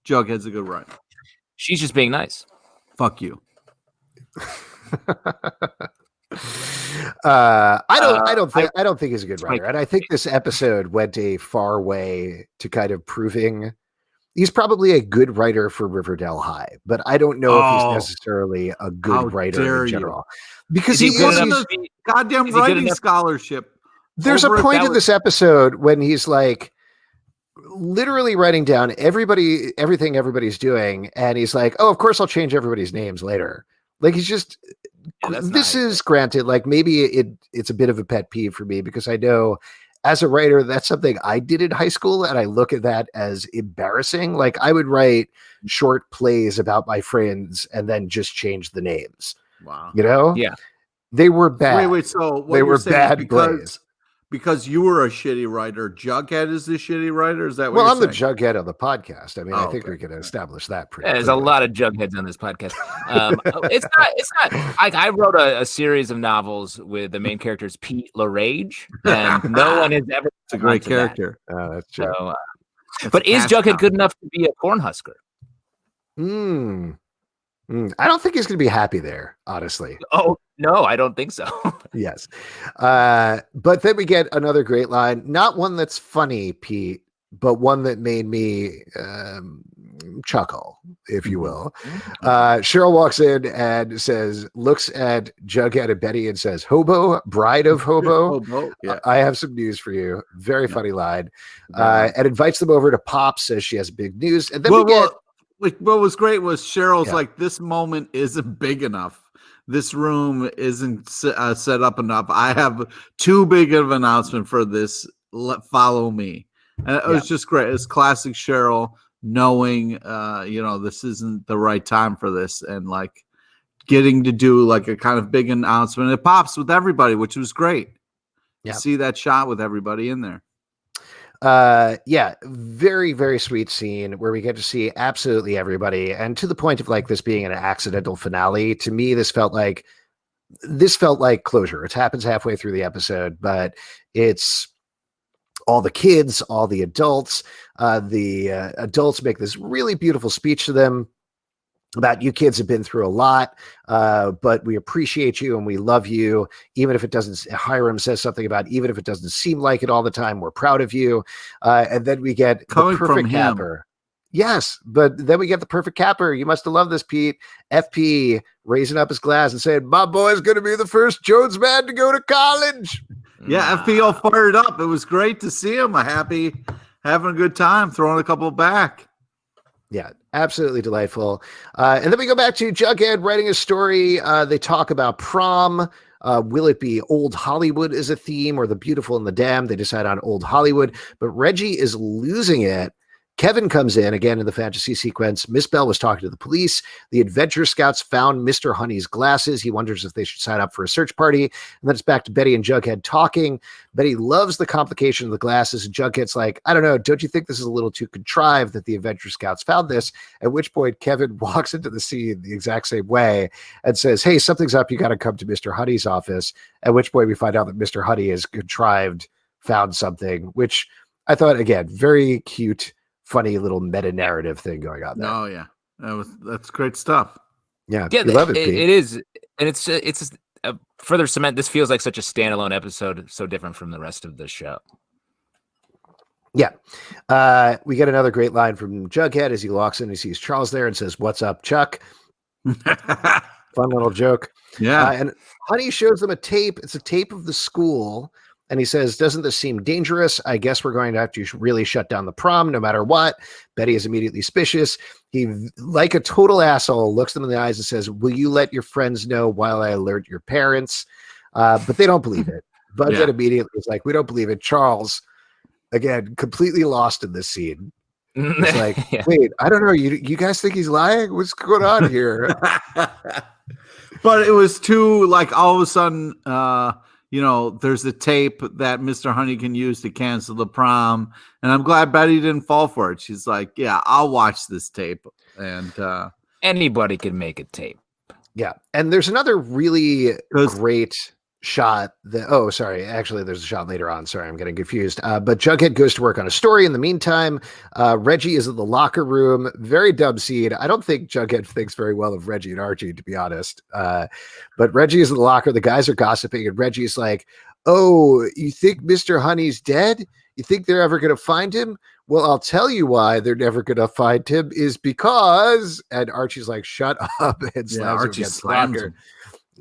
Jughead's a good writer. She's just being nice. Fuck you. I don't think he's a good writer. And I think this episode went a far way to kind of proving he's probably a good writer for Riverdale High, but I don't know if he's necessarily a good writer in general. Because he won the goddamn writing scholarship. There's a point in this episode when he's like literally writing down everything everybody's doing, and he's like, oh, of course I'll change everybody's names later. Like he's just this is granted, like maybe it's a bit of a pet peeve for me because I know as a writer, that's something I did in high school, and I look at that as embarrassing. Like I would write short plays about my friends and then just change the names. Wow. You know? Yeah. They were bad. Wait, so they were bad plays. Because you were a shitty writer, Jughead is the shitty writer? Is that what I'm saying? the Jughead of the podcast. I mean, I think we can establish that pretty There's a lot of Jugheads on this podcast. It's not. I wrote a series of novels with the main characters Pete LaRage, and no one has ever. It's a great character. Oh, that's true. So, but is Jughead good enough to be a Cornhusker? I don't think he's going to be happy there, honestly. Oh, no, I don't think so. Yes. But then we get another great line, not one that's funny, Pete, but one that made me chuckle, if you will. Cheryl walks in and looks at Jughead and Betty and says, hobo, bride of hobo. Yeah. I have some news for you. Very funny line. And invites them over to Pop, says she has big news. And then what was great was Cheryl's like, this moment isn't big enough. This room isn't set up enough. I have too big of an announcement for this. Follow me. And it was just great. It's classic Cheryl knowing, this isn't the right time for this, and like getting to do like a kind of big announcement. It pops with everybody, which was great. Yeah. See that shot with everybody in there. Very, very sweet scene where we get to see absolutely everybody, and to the point of like this being an accidental finale. To me, this felt like closure. It happens halfway through the episode, but it's all the kids, all the adults. The adults make this really beautiful speech to them about, you kids have been through a lot, but we appreciate you and we love you. Even if it doesn't, Hiram says something about, even if it doesn't seem like it all the time, we're proud of you. And then we get the perfect capper. Yes, but then we get the perfect capper. You must have loved this, Pete. FP raising up his glass and saying, my boy's going to be the first Jones man to go to college. Yeah, FP all fired up. It was great to see him. Happy, having a good time, throwing a couple back. Yeah, Absolutely delightful. And then we go back to Jughead writing a story. They talk about prom. Will it be old Hollywood as a theme or the beautiful and the damned? They decide on old Hollywood, but Reggie is losing it. Kevin comes in again in the fantasy sequence. Miss Bell was talking to the police. The adventure scouts found Mr. Honey's glasses. He wonders if they should sign up for a search party. And then it's back to Betty and Jughead talking. Betty loves the complication of the glasses. And Jughead's like, I don't know. Don't you think this is a little too contrived that the adventure scouts found this? At which point Kevin walks into the scene the exact same way and says, hey, something's up. You got to come to Mr. Honey's office. At which point we find out that Mr. Honey is contrived, found something, which I thought, again, very cute, funny little meta narrative thing going on there. Oh yeah, that's great stuff. Yeah, yeah, you love it. It is, and it's a further cement. This feels like such a standalone episode, so different from the rest of the show. Yeah, we get another great line from Jughead as he walks in. He sees Charles there and says, "What's up, Chuck?" Fun little joke. Yeah, and Honey shows them a tape. It's a tape of the school. And he says, doesn't this seem dangerous? I guess we're going to have to really shut down the prom no matter what. Betty is immediately suspicious. He, like a total asshole, looks them in the eyes and says, will you let your friends know while I alert your parents? But they don't believe it. Buzzette immediately is like, we don't believe it. Charles, again, completely lost in this scene. It's like, wait, I don't know. You guys think he's lying? What's going on here? But it was too, like, all of a sudden, there's a tape that Mr. Honey can use to cancel the prom. And I'm glad Betty didn't fall for it. She's like, yeah, I'll watch this tape. And anybody can make a tape. Yeah. And there's another really great shot actually there's a shot later on. Sorry, I'm getting confused. But Jughead goes to work on a story. In the meantime, Reggie is in the locker room. Very dumb scene. I don't think Jughead thinks very well of Reggie and Archie, to be honest. But Reggie is in the locker. The guys are gossiping, and Reggie's like, oh, you think Mr. Honey's dead? You think they're ever going to find him? Well, I'll tell you why they're never going to find him is because, and Archie's like, shut up, and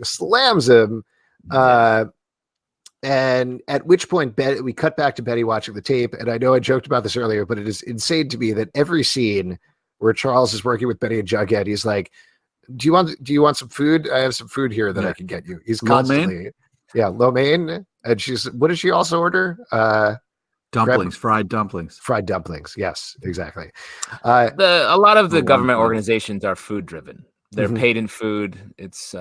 slams him. And at which point we cut back to Betty watching the tape. And I know I joked about this earlier, but it is insane to me that every scene where Charles is working with Betty and Jughead, he's like, do you want some food? I have some food here that I can get you. He's constantly, lo mein. And what did she also order? Dumplings, fried dumplings. Fried dumplings. Yes, exactly. A lot of the government organizations are food driven. They're paid in food. It's,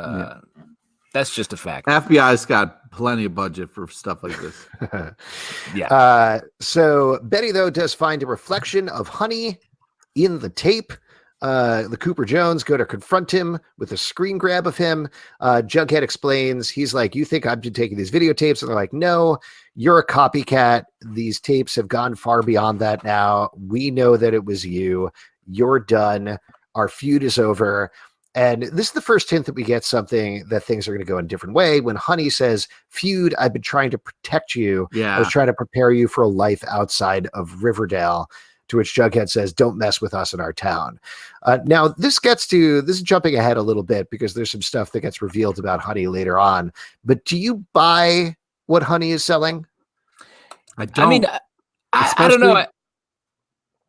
that's just a fact. FBI's got plenty of budget for stuff like this. So Betty, though, does find a reflection of Honey in the tape. The Cooper Jones go to confront him with a screen grab of him. Jughead explains, he's like, you think I've been taking these videotapes? And they're like, no, you're a copycat. These tapes have gone far beyond that now. We know that it was you. You're done. Our feud is over. And this is the first hint that we get something that things are going to go in a different way. When Honey says, feud, I've been trying to protect you. Yeah. I was trying to prepare you for a life outside of Riverdale. To which Jughead says, don't mess with us in our town. Now, this is jumping ahead a little bit because there's some stuff that gets revealed about Honey later on. But do you buy what Honey is selling? I don't. I mean, I don't know.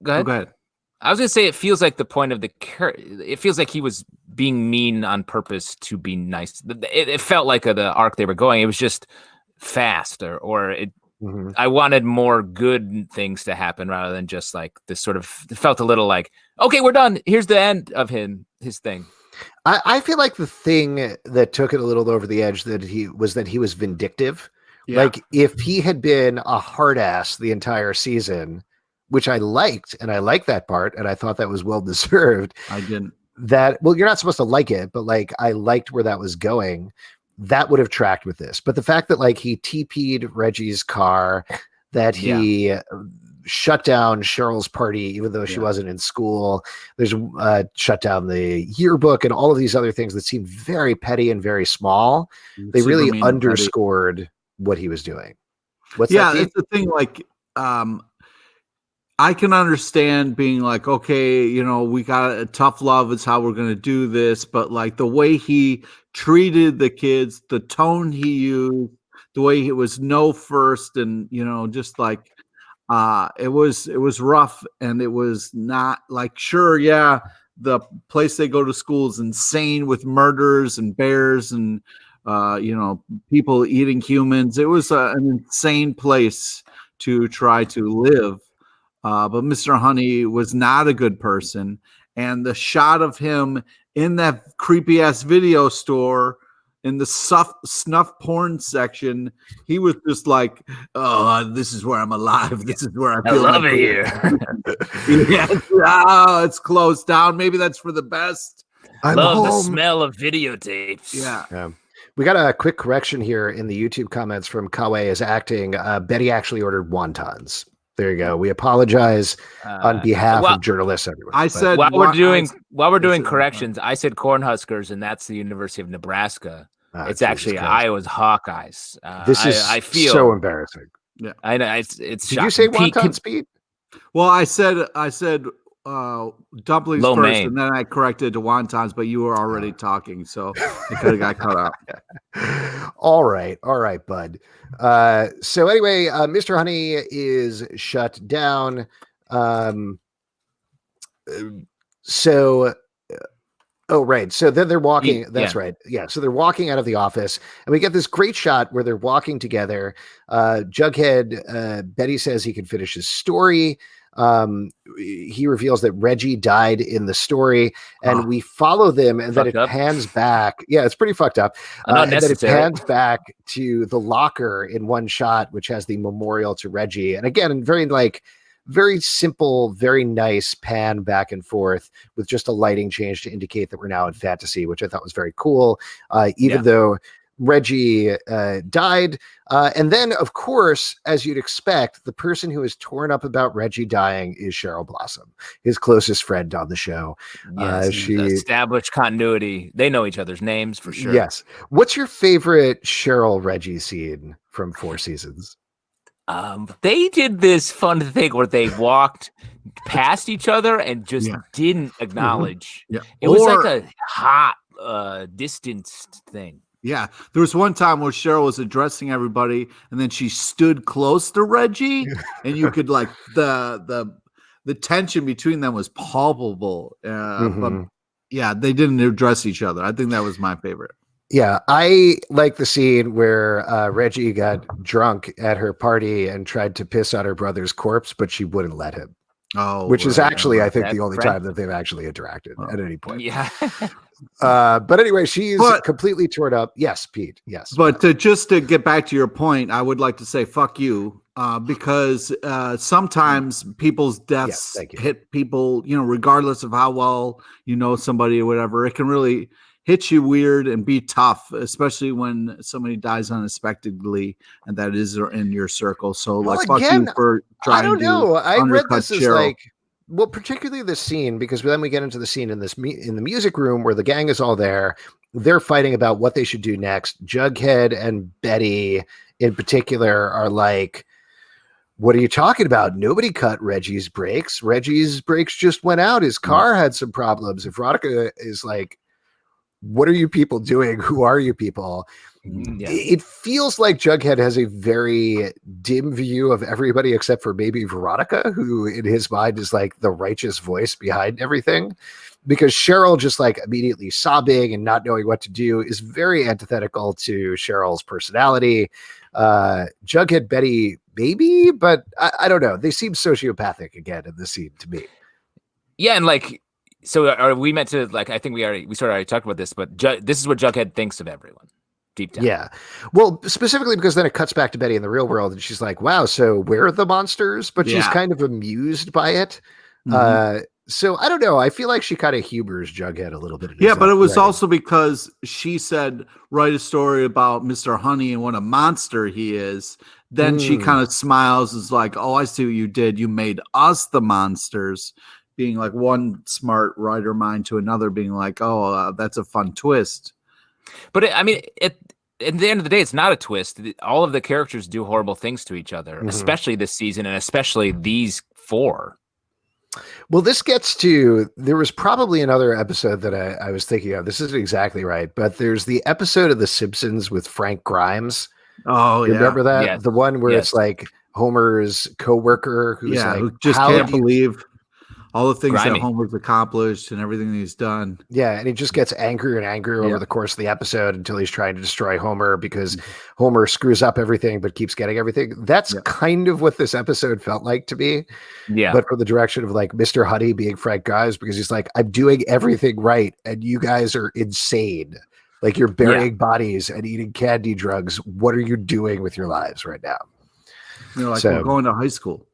Go ahead. Go ahead. I was going to say, it feels like the point of it feels like he was being mean on purpose to be nice. It felt like the arc they were going. It was just fast or it. Mm-hmm. I wanted more good things to happen rather than just like this sort of, it felt a little like, okay, we're done. Here's the end of his thing. I feel like the thing that took it a little over the edge that he was vindictive. Yeah. Like if he had been a hard ass the entire season, which I liked, and I liked that part, and I thought that was well deserved. I didn't. Well, you're not supposed to like it, but like I liked where that was going. That would have tracked with this. But the fact that like he TP'd Reggie's car, that he shut down Cheryl's party, even though she wasn't in school, there's shut down the yearbook and all of these other things that seemed very petty and very small. They really underscored what he was doing. What's that? It's the thing. Like, I can understand being like, okay, we got a tough love is how we're going to do this. But like the way he treated the kids, the tone he used, the way it was no first. And, just like, It was rough, and it was not like, sure, yeah, the place they go to school is insane with murders and bears and people eating humans. It was an insane place to try to live. But Mr. Honey was not a good person. And the shot of him in that creepy ass video store in the snuff porn section, he was just like, "Oh, this is where I'm alive. This is where I feel love it here." It's closed down. Maybe that's for the best. I love the smell of videotapes. Yeah. We got a quick correction here in the YouTube comments from Kawe is acting. Betty actually ordered wontons. There you go. We apologize on behalf of journalists everywhere. I said while we're doing corrections, I said Cornhuskers, and that's the University of Nebraska. It's actually Iowa's Hawkeyes. I feel so embarrassing. Yeah, I know. It's Did shocking. you say wontons, Pete? Well, I said dumplings Lo first, mein. and then I corrected to wontons, but you were already talking, so it could have got cut out. All right, bud. So anyway, Mr. Honey is shut down. Oh, right. So then they're walking. That's right. Yeah. So they're walking out of the office, and we get this great shot where they're walking together. Jughead, Betty says he can finish his story. He reveals that Reggie died in the story, and we follow them, and then it pans back. Yeah, it's pretty fucked up. And then it pans back to the locker in one shot, which has the memorial to Reggie. And again, very simple, very nice pan back and forth with just a lighting change to indicate that we're now in fantasy, which I thought was very cool. Even though Reggie died. And then, of course, as you'd expect, the person who is torn up about Reggie dying is Cheryl Blossom, his closest friend on the show. Yes, she established continuity. They know each other's names for sure. Yes. What's your favorite Cheryl Reggie scene from 4 seasons? They did this fun thing where they walked past each other and just didn't acknowledge. Yeah. It was like a hot, distanced thing. Yeah, there was one time where Cheryl was addressing everybody, and then she stood close to Reggie, and you could the tension between them was palpable. But yeah, they didn't address each other. I think that was my favorite. Yeah, I like the scene where Reggie got drunk at her party and tried to piss on her brother's corpse, but she wouldn't let him. Oh, which is actually, I think, the only time that they've actually interacted at any point. Yeah. But anyway, she's completely torn up. Yes, Pete. Yes. But to get back to your point, I would like to say fuck you, because sometimes people's deaths hit people, regardless of how well you know somebody or whatever. It can really hit you weird and be tough, especially when somebody dies unexpectedly and that is in your circle. So fuck you for trying to. I don't know. I read this as particularly this scene, because then we get into the scene in the music room where the gang is all there. They're fighting about what they should do next. Jughead and Betty in particular are like, what are you talking about? Nobody cut Reggie's brakes. Reggie's brakes just went out. His car had some problems. If Veronica is like, what are you people doing? Who are you people? Yeah. It feels like Jughead has a very dim view of everybody except for maybe Veronica, who in his mind is like the righteous voice behind everything, because Cheryl just like immediately sobbing and not knowing what to do is very antithetical to Cheryl's personality. Jughead, Betty, maybe, but I don't know. They seem sociopathic again in the scene to me. Yeah, and so are we meant to I think we sort of already talked about this, but this is what Jughead thinks of everyone deep down. Yeah. Well, specifically because then it cuts back to Betty in the real world and she's like, wow, so where are the monsters? But she's kind of amused by it. Mm-hmm. So I don't know. I feel like she kind of humors Jughead a little bit. Yeah, but it was also because she said, write a story about Mr. Honey and what a monster he is. Then she kind of smiles, is like, oh, I see what you did. You made us the monsters. Being like one smart writer mind to another being like, oh, that's a fun twist. But at the end of the day, it's not a twist. All of the characters do horrible things to each other, especially this season and especially these 4. Well, this gets to, there was probably another episode that I was thinking of. This isn't exactly right, but there's the episode of The Simpsons with Frank Grimes. Oh, you remember that? Yeah. The one where it's like, Homer's coworker who's like, who just can't believe all the things that Homer's accomplished and everything that he's done. Yeah, and he just gets angrier and angrier over the course of the episode until he's trying to destroy Homer because Homer screws up everything but keeps getting everything. That's kind of what this episode felt like to me. Yeah. But for the direction of like Mr. Honey being Frank Guys, because he's like, I'm doing everything right and you guys are insane. Like you're burying bodies and eating candy drugs. What are you doing with your lives right now? You're like, we're going to high school.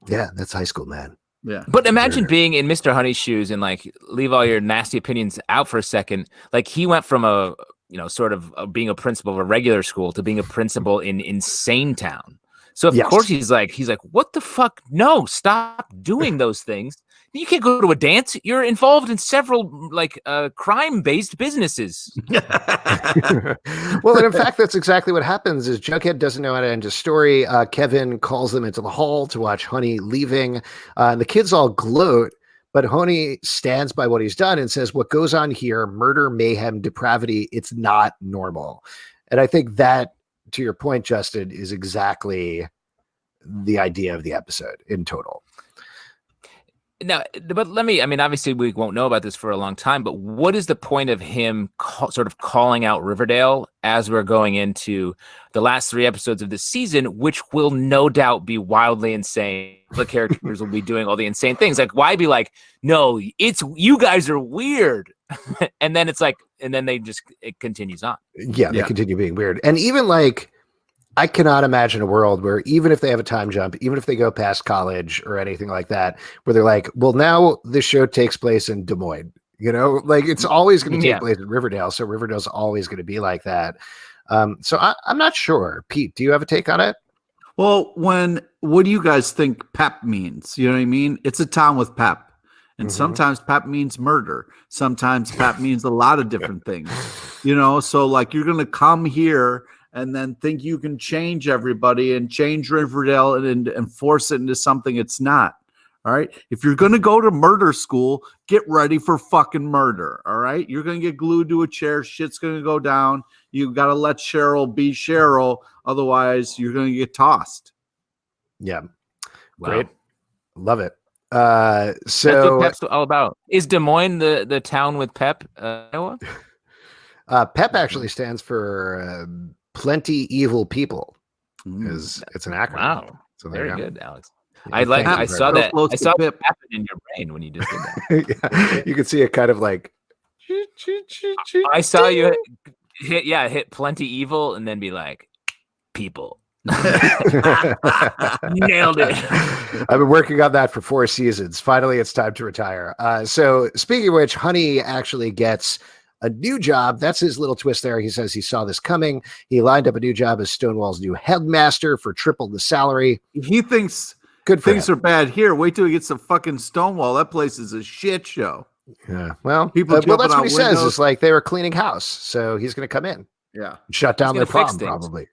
Yeah, that's high school, man. Yeah. But imagine being in Mr. Honey's shoes and like leave all your nasty opinions out for a second. Like he went from a, sort of being a principal of a regular school to being a principal in Insane Town. So of course he's like, what the fuck? No, stop doing those things. You can't go to a dance. You're involved in several like crime-based businesses. Well, and in fact, that's exactly what happens is Jughead doesn't know how to end his story. Kevin calls them into the hall to watch Honey leaving. And the kids all gloat, but Honey stands by what he's done and says, what goes on here, murder, mayhem, depravity, it's not normal. And I think that, to your point, Justin, is exactly the idea of the episode in total. Now, but obviously we won't know about this for a long time, but what is the point of him sort of calling out Riverdale as we're going into the last 3 episodes of this season, which will no doubt be wildly insane. The characters will be doing all the insane things. Like, why be like, no, it's you guys are weird. And then it's like, and then it continues on. Yeah, they continue being weird. And even like, I cannot imagine a world where even if they have a time jump, even if they go past college or anything like that, where they're like, well, now this show takes place in Des Moines, like it's always going to take place in Riverdale. So Riverdale's always going to be like that. So I'm not sure. Pete, do you have a take on it? Well, what do you guys think pep means? You know what I mean? It's a town with pep. And sometimes pep means murder. Sometimes pep means a lot of different things, so like you're going to come here and then think you can change everybody and change Riverdale and force it into something it's not. All right. If you're going to go to murder school, get ready for fucking murder. All right. You're going to get glued to a chair. Shit's going to go down. You got to let Cheryl be Cheryl. Otherwise, you're going to get tossed. Yeah. Wow. Great. Love it. So that's what Pep's all about. Is Des Moines the town with Pep, Iowa? Pep actually stands for Plenty Evil People. It's an acronym. Wow. So very good, Alex. Yeah, I saw that happen in your brain when you just did that. You could see it kind of like. I saw you hit Plenty Evil and then be like, people. Nailed it. I've been working on that for 4 seasons. Finally, it's time to retire. So speaking of which, Honey actually gets a new job. That's his little twist there. He says he saw this coming. He lined up a new job as Stonewall's new headmaster for triple the salary. He thinks good things are bad here. Wait till he gets to fucking Stonewall. That place is a shit show. Yeah. Well, people that's what he says. It's like they were cleaning house. So he's going to come in. Yeah. Shut down their prom, probably.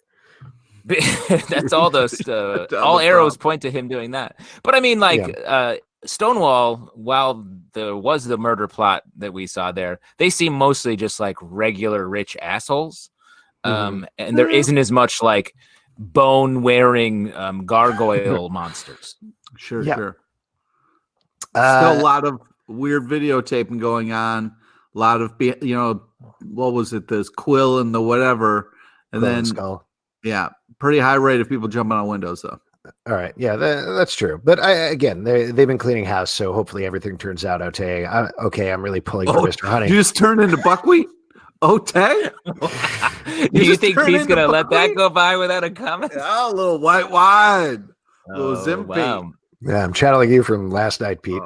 That's all those all arrows point to him doing that. But I mean, Stonewall, while there was the murder plot that we saw there, they seem mostly just like regular rich assholes. And there isn't as much like bone wearing gargoyle monsters. Sure. Still a lot of weird videotaping going on. A lot of, what was it? This Quill and the whatever. And then, skull. Yeah. Pretty high rate of people jumping on windows, though. All right. Yeah, that's true. But they've been cleaning house, so hopefully everything turns out okay. I'm really pulling for Mr. Honey. You just turned into buckwheat? Okay. Do you think Pete's going to let that go by without a comment? Oh, a little white wine. A little Zimpy. Wow. Yeah, I'm channeling you from last night, Pete.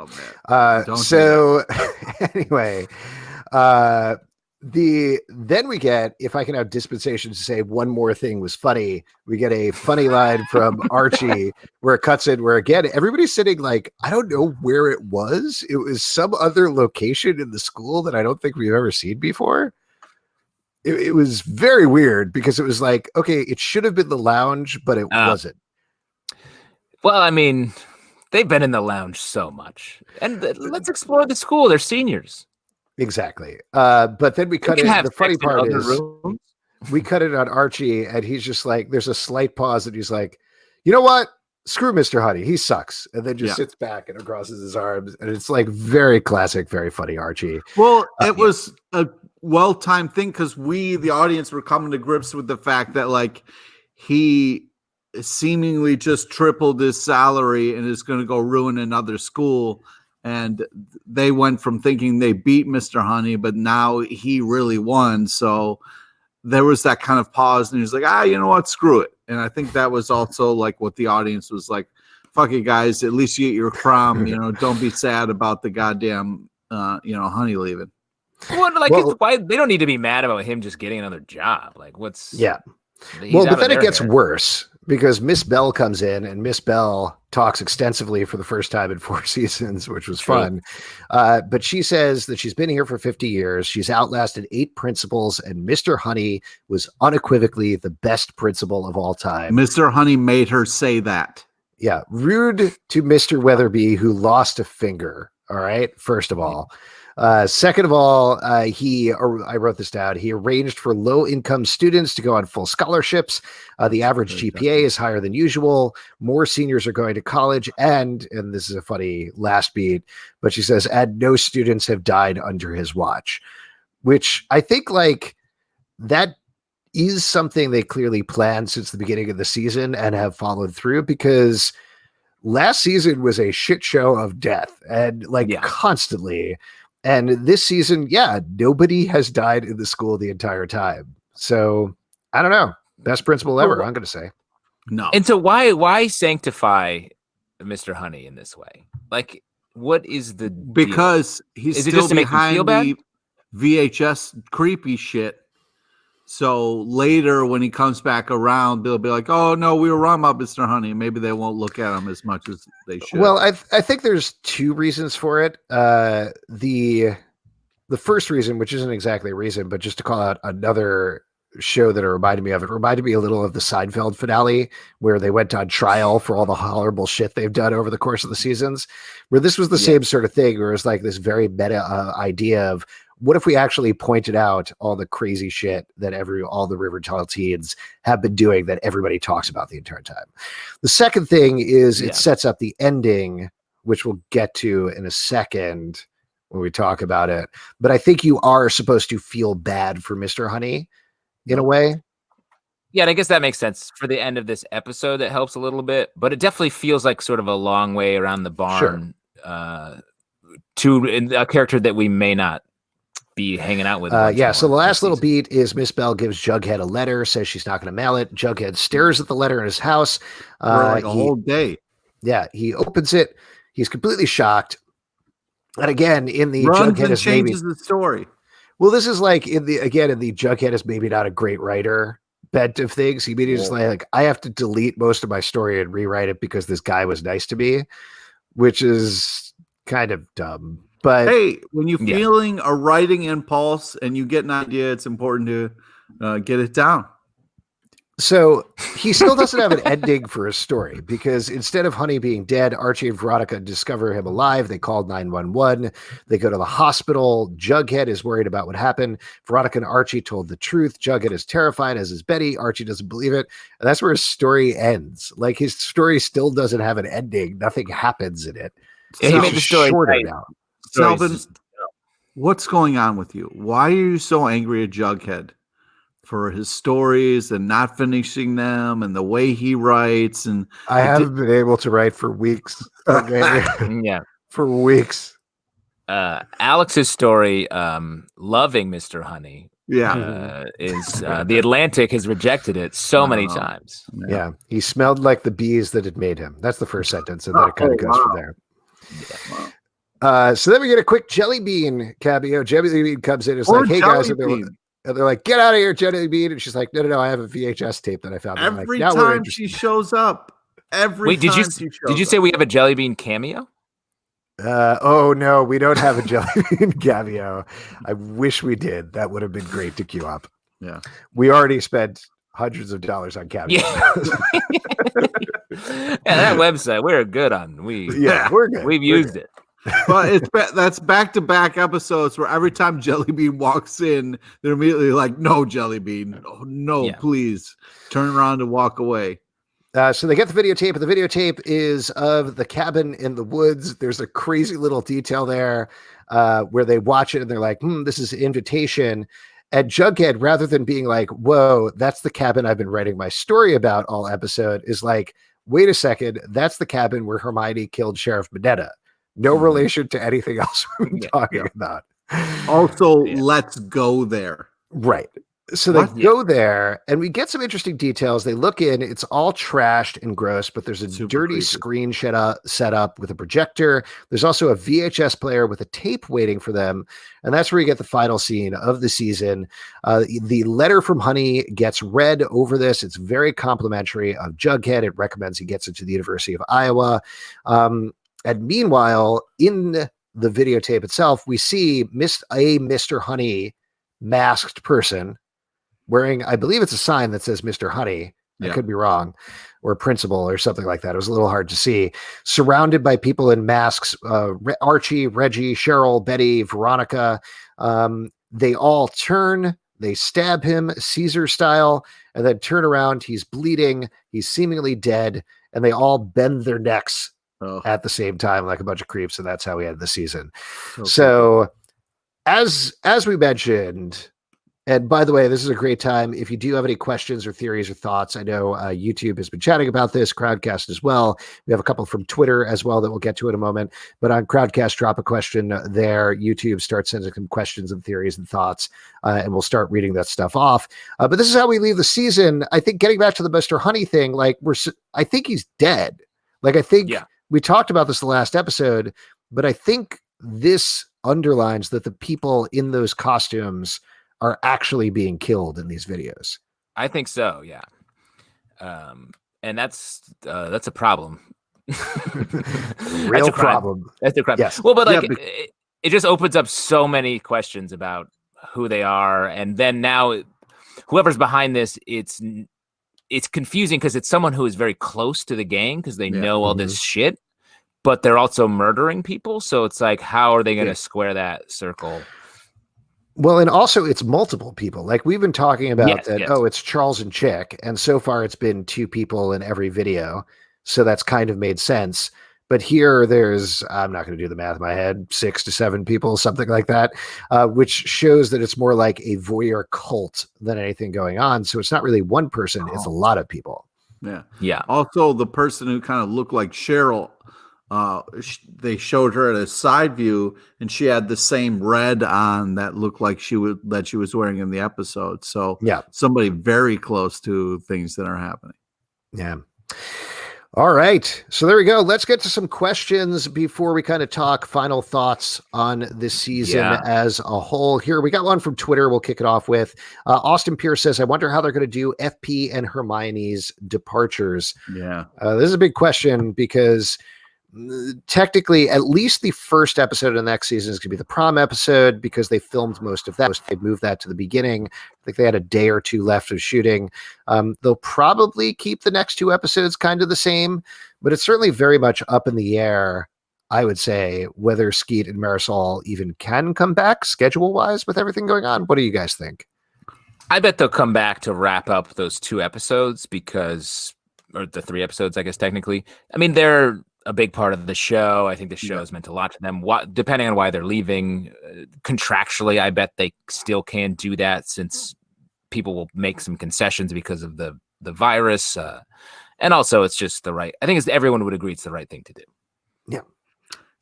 Oh, man. Anyway, then we get, if I can have dispensation to say one more thing was funny, we get a funny line from Archie where it cuts in where again everybody's sitting like, I don't know where it was some other location in the school that I don't think we've ever seen before. It was very weird because it was like, okay, it should have been the lounge, but it wasn't. Well, I mean, they've been in the lounge so much, and let's explore the school. They're seniors. Exactly. But then we cut it. The funny part is we cut it on Archie and he's just like, there's a slight pause and he's like, you know what? screw Mr. Honey, he sucks, and then just sits back and crosses his arms, and it's like very classic, very funny Archie. Well, it was a well-timed thing because we, the audience, were coming to grips with the fact that like he seemingly just tripled his salary and is going to go ruin another school. And they went from thinking they beat Mr. Honey, but now he really won. So there was that kind of pause, and he was like, you know what, screw it. And I think that was also like what the audience was like, fuck it, guys, at least you get your prom, don't be sad about the goddamn, Honey leaving. Why they don't need to be mad about him just getting another job. Like, what's well, but then it gets worse because Miss Bell comes in, and Miss Bell talks extensively for the first time in 4 seasons, which was fun. But she says that she's been here for 50 years. She's outlasted 8 principals, and Mr. Honey was unequivocally the best principal of all time. Mr. Honey made her say that. Yeah. Rude to Mr. Weatherby, who lost a finger. All right. First of all. Second of all, I wrote this down. He arranged for low-income students to go on full scholarships. The average GPA is higher than usual. More seniors are going to college, and this is a funny last beat, but she says, and no students have died under his watch, which I think like that is something they clearly planned since the beginning of the season and have followed through, because last season was a shit show of death and constantly. And this season, nobody has died in the school the entire time. So I don't know. Best principal ever, I'm going to say. No. And so why sanctify Mr. Honey in this way? Like, what is the because deal? He's is still it just to behind make you feel bad? The VHS creepy shit. So later when he comes back around, they'll be like, oh, no, we were wrong about Mr. Honey. Maybe they won't look at him as much as they should. Well, I think there's 2 reasons for it. The first reason, which isn't exactly a reason, but just to call out another show that it reminded me a little of the Seinfeld finale, where they went on trial for all the horrible shit they've done over the course of the seasons, where this was the same sort of thing, where it's like this very meta idea of, what if we actually pointed out all the crazy shit that all the Riverdale teens have been doing that everybody talks about the entire time? The second thing is it sets up the ending, which we'll get to in a second when we talk about it. But I think you are supposed to feel bad for Mr. Honey in a way. Yeah, and I guess that makes sense for the end of this episode. That helps a little bit, but it definitely feels like sort of a long way around the barn to a character that we may not be hanging out with. So the last little beat is Miss Bell gives Jughead a letter, says she's not going to mail it. Jughead stares at the letter in his house for like a whole day. Yeah, he opens it. He's completely shocked. And again, in the Runs Jughead and is changes the story. Well, this is like in the Jughead is maybe not a great writer bent of things. He immediately just like, I have to delete most of my story and rewrite it because this guy was nice to me, which is kind of dumb. But hey, when you're feeling a writing impulse and you get an idea, it's important to get it down. So he still doesn't have an ending for his story, because instead of Honey being dead, Archie and Veronica discover him alive. They called 911. They go to the hospital. Jughead is worried about what happened. Veronica and Archie told the truth. Jughead is terrified, as is Betty. Archie doesn't believe it. And that's where his story ends. Like, his story still doesn't have an ending. Nothing happens in it. He made the story shorter now. Selvin, what's going on with you? Why are you so angry at Jughead for his stories and not finishing them and the way he writes? And I haven't been able to write for weeks. Okay. For weeks. Alex's story, loving Mr. Honey, is the Atlantic has rejected it so many times. Yeah, he smelled like the bees that had made him. That's the first sentence, and then it kind of goes from there. So then we get a quick Jelly Bean cameo. Jelly Bean comes in. It's like, hey guys, and they're like, get out of here, Jelly Bean. And she's like, no, I have a VHS tape that I found. Every time she shows up. Did you say we have a Jelly Bean cameo? Oh no, we don't have a Jelly Bean cameo. I wish we did. That would have been great to queue up. Yeah, we already spent hundreds of dollars on cameos. That website we're good on. We're good. We've used it. But that's back-to-back episodes where every time Jelly Bean walks in, they're immediately like, no, Jelly Bean, no, please turn around and walk away. So they get the videotape, and the videotape is of the cabin in the woods. There's a crazy little detail there where they watch it and they're like, this is an invitation. And Jughead, rather than being like, whoa, that's the cabin I've been writing my story about all episode, is like, wait a second, that's the cabin where Hermione killed Sheriff Minetta. No relation to anything else we've been talking about. Also, let's go there. Right. So they go there, and we get some interesting details. They look in, it's all trashed and gross, but there's a dirty screen set up with a projector. There's also a VHS player with a tape waiting for them, and that's where you get the final scene of the season. The letter from Honey gets read over this. It's very complimentary of Jughead. It recommends he gets into the University of Iowa. And meanwhile, in the videotape itself, we see Mr. Honey masked person wearing, I believe it's a sign that says Mr. Honey. I could be wrong, or principal or something like that. It was a little hard to see. Surrounded by people in masks, Archie, Reggie, Cheryl, Betty, Veronica. They all turn, they stab him Caesar style, and then turn around. He's bleeding. He's seemingly dead, and they all bend their necks at the same time like a bunch of creeps, and that's how we end the season. So as we mentioned, and by the way, this is a great time. If you do have any questions or theories or thoughts, I know YouTube has been chatting about this, Crowdcast as well. We have a couple from Twitter as well that we'll get to in a moment. But on Crowdcast, drop a question there. YouTube starts sending some questions and theories and thoughts, and we'll start reading that stuff off. But this is how we leave the season. I think getting back to the Mr. Honey thing, like I think he's dead. Like I think we talked about this the last episode, but I think this underlines that the people in those costumes are actually being killed in these videos. I think so, yeah. And that's a problem. Real problem. That's a crime. Yes. Well, but like it just opens up so many questions about who they are, and then now whoever's behind this, it's confusing because it's someone who is very close to the gang because they know all this shit, but they're also murdering people. So it's like, how are they going to square that circle? Well, and also it's multiple people. Like we've been talking about it's Charles and Chick. And so far it's been two people in every video. So that's kind of made sense. But here there's, I'm not going to do the math in my head, 6 to 7 people, something like that, which shows that it's more like a voyeur cult than anything going on. So it's not really one person. It's a lot of people. Yeah. Yeah. Also the person who kind of looked like Cheryl, they showed her at a side view and she had the same red on that looked like she was wearing in the episode. So somebody very close to things that are happening. Yeah. All right. So there we go. Let's get to some questions before we kind of talk final thoughts on this season as a whole. Here, we got one from Twitter. We'll kick it off with Austin Pierce says, I wonder how they're going to do FP and Hermione's departures. Yeah. This is a big question because technically at least the first episode of the next season is going to be the prom episode because they filmed most of that. They moved that to the beginning. I think they had a day or two left of shooting. They'll probably keep the next 2 episodes kind of the same, but it's certainly very much up in the air, I would say, whether Skeet and Marisol even can come back schedule wise with everything going on. What do you guys think? I bet they'll come back to wrap up those 2 episodes or the 3 episodes, I guess, technically. I mean, they're a big part of the show. I think the show has meant a lot to them. Depending on why they're leaving, contractually, I bet they still can do that since people will make some concessions because of the virus. And also, it's just I think everyone would agree it's the right thing to do. Yeah.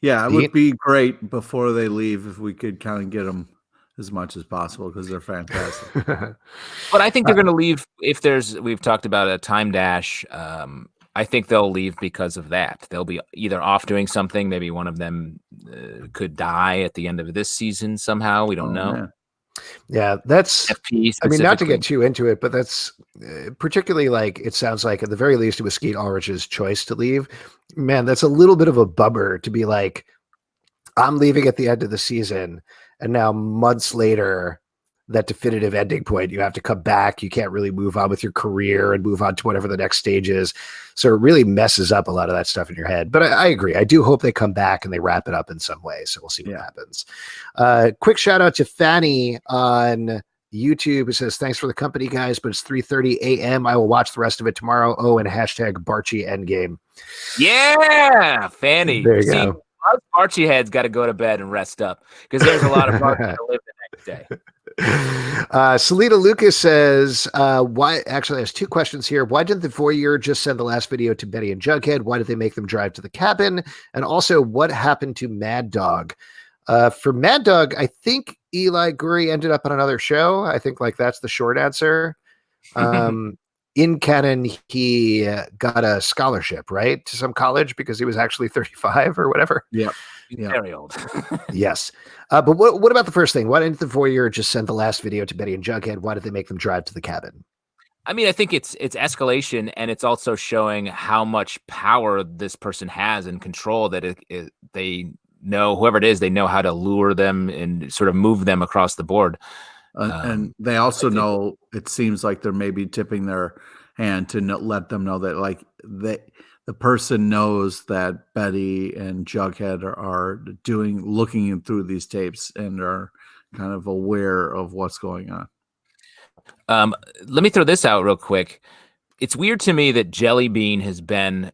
Yeah, it would be great before they leave if we could kind of get them as much as possible because they're fantastic. But I think they're going to leave if we've talked about a time dash. I think they'll leave because of that. They'll be either off doing something. Maybe one of them could die at the end of this season somehow. We don't know. Man. Yeah, that's FP. I mean, not to get too into it, but that's particularly like it sounds like at the very least it was Skeet Ulrich's choice to leave. Man, that's a little bit of a bummer to be like, I'm leaving at the end of the season, and now months later, that definitive ending point, you have to come back. You can't really move on with your career and move on to whatever the next stage is. So it really messes up a lot of that stuff in your head. But I agree. I do hope they come back and they wrap it up in some way. So we'll see what happens. Quick shout out to Fanny on YouTube. It says, thanks for the company, guys, but it's 3:30 a.m. I will watch the rest of it tomorrow. Oh, and hashtag Barchi Endgame. Yeah, Fanny. There you go. Us Archie heads got to go to bed and rest up because there's a lot of Barchi to live the next day. Selena Lucas says, why? Actually, there's two questions here. Why didn't the four-year just send the last video to Betty and Jughead? Why did they make them drive to the cabin? And also, what happened to Mad Dog? For Mad Dog, I think Eli Guri ended up on another show. I think that's the short answer. In canon, he got a scholarship, right, to some college because he was actually 35 or whatever. Yeah. Very old. Yes. But what about the first thing? Why didn't the four-year just send the last video to Betty and Jughead? Why did they make them drive to the cabin? I mean, I think it's escalation, and it's also showing how much power this person has and control that they know, whoever it is, they know how to lure them and sort of move them across the board. And they also know, it seems like they're maybe tipping their hand to let them know that the person knows that Betty and Jughead are looking through these tapes and are kind of aware of what's going on. Let me throw this out real quick. It's weird to me that Jelly Bean has been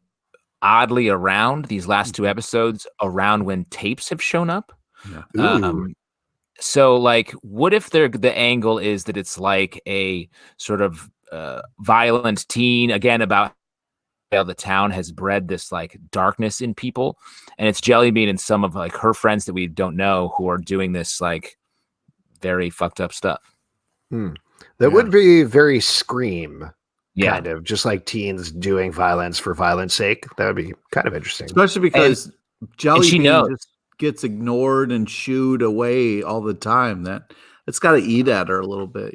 oddly around these last two episodes around when tapes have shown up. Yeah. So what if the angle is that it's like a sort of violent teen, again, about how the town has bred this darkness in people, and it's Jelly Bean and some of her friends that we don't know who are doing this very fucked up stuff. That would be very Scream. Yeah. Kind of just like teens doing violence for violence sake. That would be kind of interesting. Especially because Jelly Bean knows. just gets ignored and shooed away all the time. That it's got to eat at her a little bit,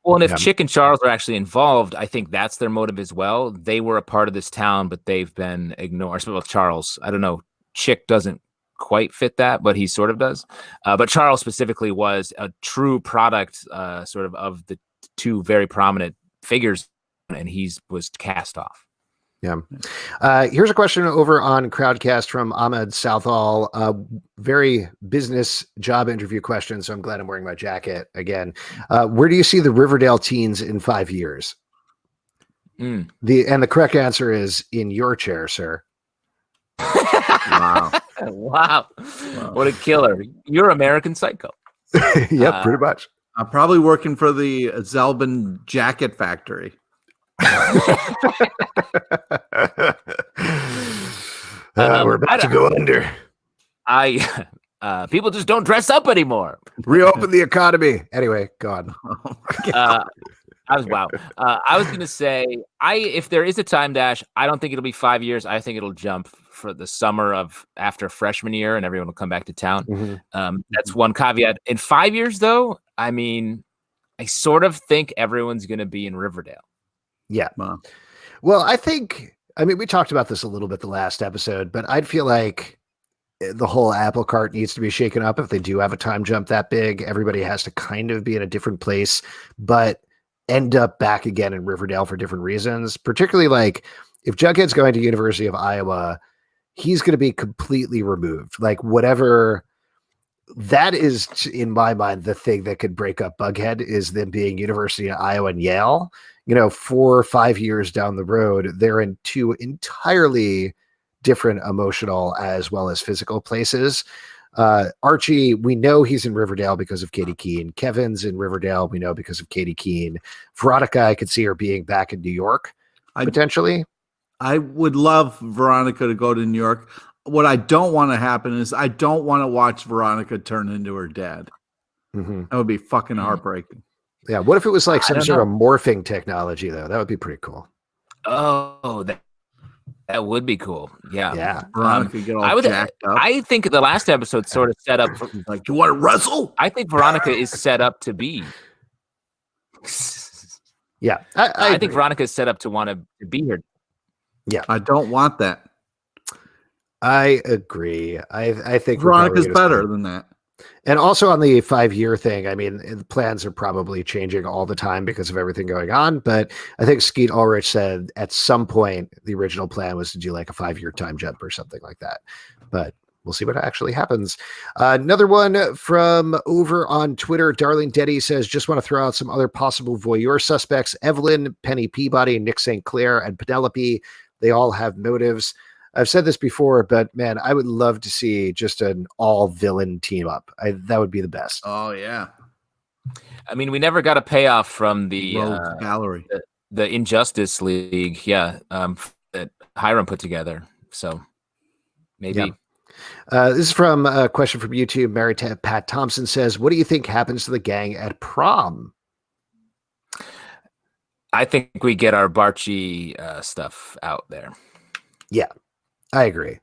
Well, and if Chick and Charles are actually involved, I think that's their motive as well. They were a part of this town, but they've been ignored. Well, Charles, I don't know. Chick doesn't quite fit that, but he sort of does. But Charles specifically was a true product sort of the two very prominent figures, and he was cast off. Yeah. Here's a question over on Crowdcast from Ahmed Southall. Very business job interview question, so I'm glad I'm wearing my jacket again. Where do you see the Riverdale teens in 5 years? The correct answer is in your chair, sir. Wow. Wow. What a killer. You're American Psycho. Yep, pretty much. I'm probably working for the Zelbin Jacket Factory. We're about to go under. People just don't dress up anymore. Reopen the economy. Anyway, go on. I was going to say, if there is a time dash, I don't think it'll be 5 years. I think it'll jump for the summer of after freshman year, and everyone will come back to town. Mm-hmm. That's one caveat. In 5 years, though, I mean, I sort of think everyone's going to be in Riverdale. Yeah. Well, we talked about this a little bit the last episode, but I'd feel like the whole apple cart needs to be shaken up if they do have a time jump that big. Everybody has to kind of be in a different place, but end up back again in Riverdale for different reasons. Particularly if Jughead's going to University of Iowa, he's going to be completely removed. Whatever that is, in my mind, the thing that could break up Bughead is them being University of Iowa and Yale. 4 or 5 years down the road, they're in two entirely different emotional as well as physical places. Archie, we know he's in Riverdale because of Katie Keene. Kevin's in Riverdale, we know because of Katie Keene. Veronica, I could see her being back in New York, potentially. I would love Veronica to go to New York. What I don't want to happen is I don't want to watch Veronica turn into her dad. Mm-hmm. That would be fucking heartbreaking. Yeah. What if it was some sort of morphing technology, though? That would be pretty cool. Oh, that would be cool. Yeah. Yeah. Veronica get all jacked up. I think the last episode sort of set up. You want to wrestle? I think Veronica is set up to be. Yeah. I think Veronica is set up to want to be here. Yeah. I don't want that. I agree. I think Veronica's better than that. And also on the 5-year thing, the plans are probably changing all the time because of everything going on. But I think Skeet Ulrich said at some point the original plan was to do a 5-year time jump or something like that. But we'll see what actually happens. Another one from over on Twitter. Darling Deddy says, just want to throw out some other possible voyeur suspects. Evelyn, Penny Peabody, Nick St. Clair, and Penelope. They all have motives. I've said this before, but man, I would love to see just an all villain team up. That would be the best. Oh yeah. I mean, we never got a payoff from the gallery, the Injustice League. Yeah. That Hiram put together. So maybe. Yeah. This is from a question from YouTube. Mary Pat Thompson says, what do you think happens to the gang at prom? I think we get our Barchi stuff out there. Yeah, I agree.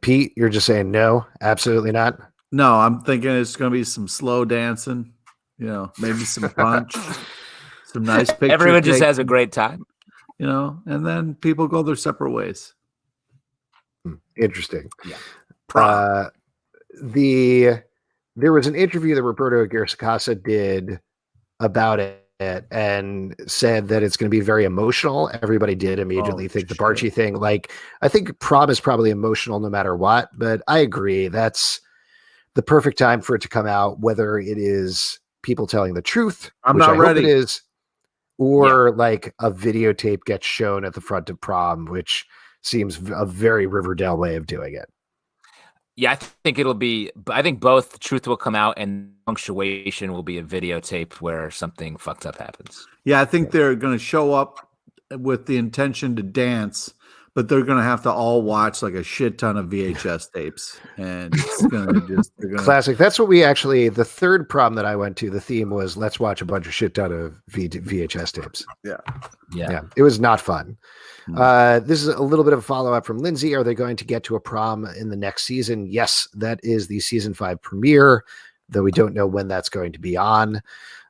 Pete, you're just saying no, absolutely not. No, I'm thinking it's going to be some slow dancing, maybe some punch, some nice pictures. Everyone just has a great time. And then people go their separate ways. Interesting. Yeah. There was an interview that Roberto Aguirre-Sacasa did about it and said that it's going to be very emotional. Everybody did immediately think the Barchi thing. Like, I think prom is probably emotional no matter what, but I agree. That's the perfect time for it to come out, whether it is people telling the truth. I'm not ready. It is. Or like a videotape gets shown at the front of prom, which seems a very Riverdale way of doing it. Yeah, I think both truth will come out and punctuation will be a videotape where something fucked up happens. Yeah, I think they're going to show up with the intention to dance, but they're going to have to all watch like a shit ton of VHS tapes. And it's going to classic. That's what the third prom that I went to, the theme was let's watch a bunch of shit ton of VHS tapes. Yeah. It was not fun. This is a little bit of a follow-up from Lindsay. Are they going to get to a prom in the next season? Yes, that is the season 5 premiere, though we don't know when that's going to be on.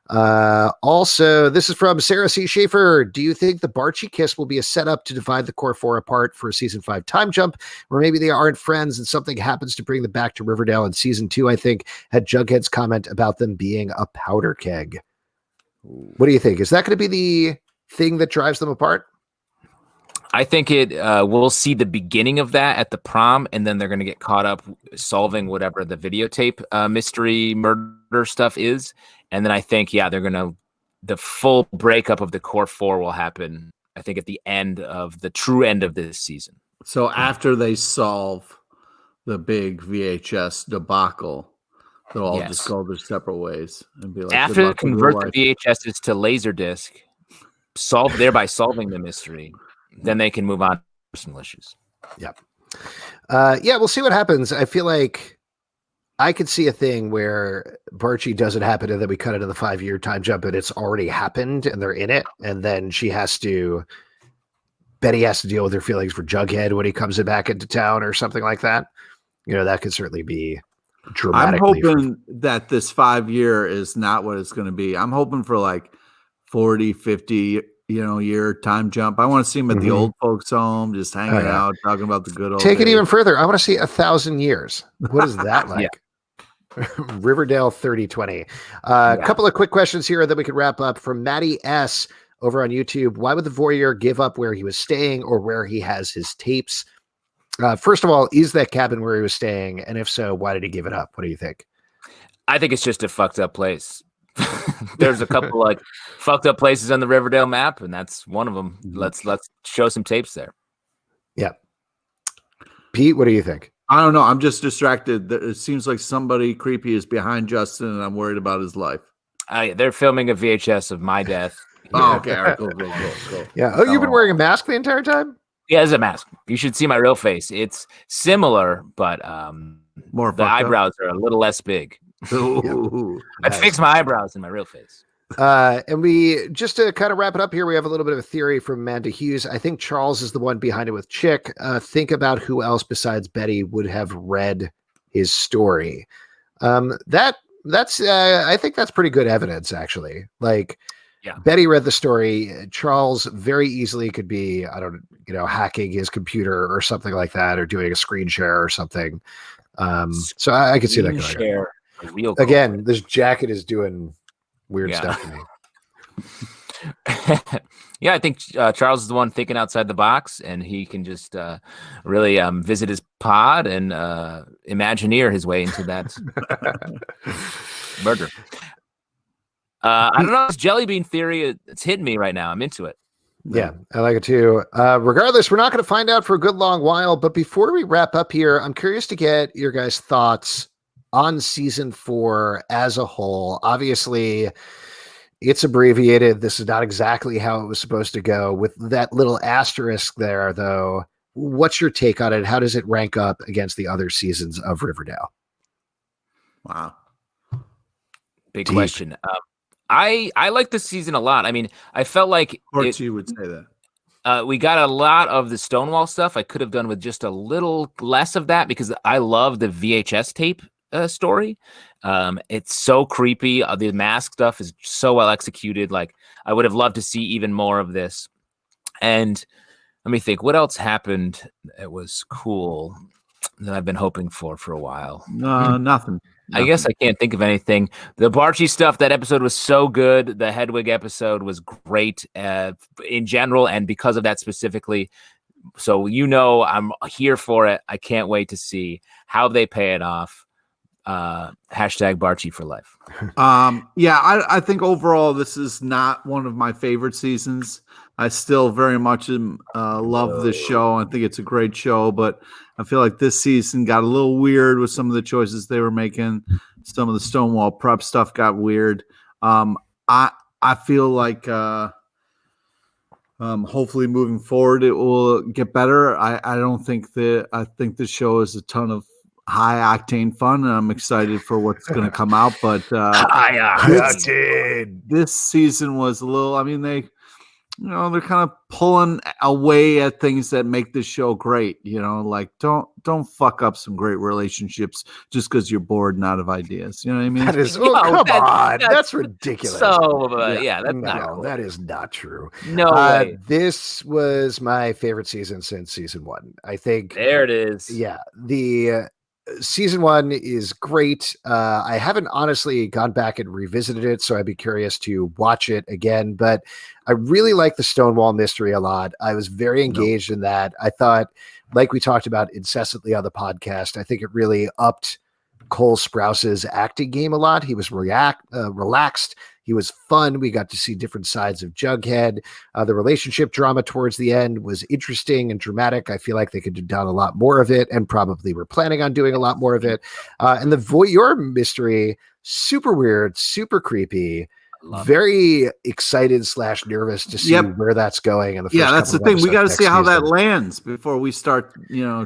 Also, this is from Sarah C. Schaefer. Do you think the Barchi kiss will be a setup to divide the core 4 apart for a season 5 time jump, or maybe they aren't friends and something happens to bring them back to Riverdale in season 2? I think had Jughead's comment about them being a powder keg. What do you think? Is that going to be the thing that drives them apart? I think we'll see the beginning of that at the prom, and then they're going to get caught up solving whatever the videotape mystery murder stuff is. And then I think, the full breakup of the core 4 will happen, I think, at the true end of this season. So after they solve the big VHS debacle, they'll all just go their separate ways and be like, after they convert the VHSs to Laserdisc, thereby solving the mystery, then they can move on to personal issues. Yep. We'll see what happens. I feel like I could see a thing where Barchi doesn't happen and then we cut it in the 5-year time jump and it's already happened and they're in it. And then Betty has to deal with her feelings for Jughead when he comes back into town or something like that. That could certainly be dramatic. I'm hoping that this 5-year is not what it's going to be. I'm hoping for like 40, 50 year time jump. I want to see him at the old folks home, just hanging out, talking about the good old Take days. It even further. I want to see 1,000 years. What is that like? Riverdale 3020. A couple of quick questions here that we could wrap up from Maddie S over on YouTube. Why would the voyeur give up where he was staying or where he has his tapes? First of all, is that cabin where he was staying? And if so, why did he give it up? What do you think? I think it's just a fucked up place. There's a couple like fucked up places on the Riverdale map, and that's one of them. Let's show some tapes there. Yeah. Pete, what do you think? I don't know. I'm just distracted. It seems like somebody creepy is behind Justin, and I'm worried about his life. They're filming a VHS of my death. Oh, okay. All right, cool. Yeah. Oh, you've been wearing a mask the entire time? Yeah, it's a mask. You should see my real face. It's similar, but more the eyebrows are a little less big. Ooh, I fixed my eyebrows in my real face. And we just to kind of wrap it up here, we have a little bit of a theory from Amanda Hughes. I think Charles is the one behind it with Chick. Think about who else besides Betty would have read his story. That's I think that's pretty good evidence, actually. Like, Betty read the story. Charles very easily could be, hacking his computer or something like that, or doing a screen share or something. So I could see that going on. Again, this jacket is doing weird stuff to me. Yeah, I think Charles is the one thinking outside the box, and he can just really visit his pod and Imagineer his way into that murder. I don't know. This jelly bean theory, it's hitting me right now. I'm into it. Yeah, I like it too. Regardless, we're not going to find out for a good long while. But before we wrap up here, I'm curious to get your guys' thoughts on season 4 as a whole. Obviously, it's abbreviated. This is not exactly how it was supposed to go. With that little asterisk there, though, what's your take on it? How does it rank up against the other seasons of Riverdale? Wow. Big question. I like this season a lot. I mean, I felt like you would say that. We got a lot of the Stonewall stuff. I could have done with just a little less of that because I love the VHS tape story. It's so creepy. The mask stuff is so well executed. Like, I would have loved to see even more of this. And let me think, what else happened that was cool that I've been hoping for a while? Nothing. I guess I can't think of anything. The Barchi stuff, that episode was so good. The Hedwig episode was great in general, and because of that specifically. So, I'm here for it. I can't wait to see how they pay it off. Hashtag Barchi for life. I think overall this is not one of my favorite seasons. I still very much love the show. I think it's a great show, but I feel like this season got a little weird with some of the choices they were making. Some of the Stonewall prep stuff got weird. I feel like hopefully moving forward it will get better. I think the show is a ton of high octane fun, and I'm excited for what's going to come out. But this season was a little. I mean, they're kind of pulling away at things that make the show great. Like don't fuck up some great relationships just because you're bored and out of ideas. You know what I mean? That is come on, that's ridiculous. So that's not cool. That is not true. No way. This was my favorite season since season 1. I think there it is. Yeah, the season 1 is great. I haven't honestly gone back and revisited it, so I'd be curious to watch it again. But I really like the Stonewall mystery a lot. I was very engaged in that. I thought, like we talked about incessantly on the podcast, I think it really upped Cole Sprouse's acting game a lot. He was relaxed. He was fun. We got to see different sides of Jughead. The relationship drama towards the end was interesting and dramatic. I feel like they could have done a lot more of it, and probably were planning on doing a lot more of it. And the voyeur mystery, super weird, super creepy. Very excited / nervous to see where that's going. And that's the thing. We got to see how that lands before we start,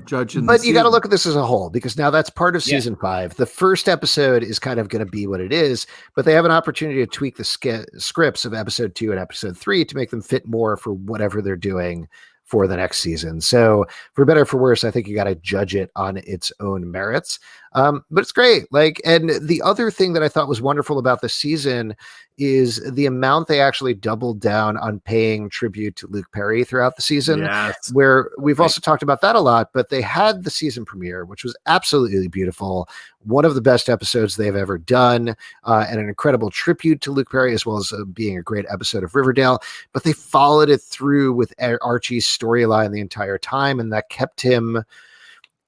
judging. But you got to look at this as a whole, because now that's part of season 5. The first episode is kind of going to be what it is, but they have an opportunity to tweak the scripts of episode 2 and episode 3 to make them fit more for whatever they're doing for the next season. So for better or for worse, I think you got to judge it on its own merits. But it's great. And the other thing that I thought was wonderful about this season is the amount they actually doubled down on paying tribute to Luke Perry throughout the season, where we've also talked about that a lot, but they had the season premiere, which was absolutely beautiful. One of the best episodes they've ever done, and an incredible tribute to Luke Perry, as well as being a great episode of Riverdale. But they followed it through with Archie's storyline the entire time, and that kept him,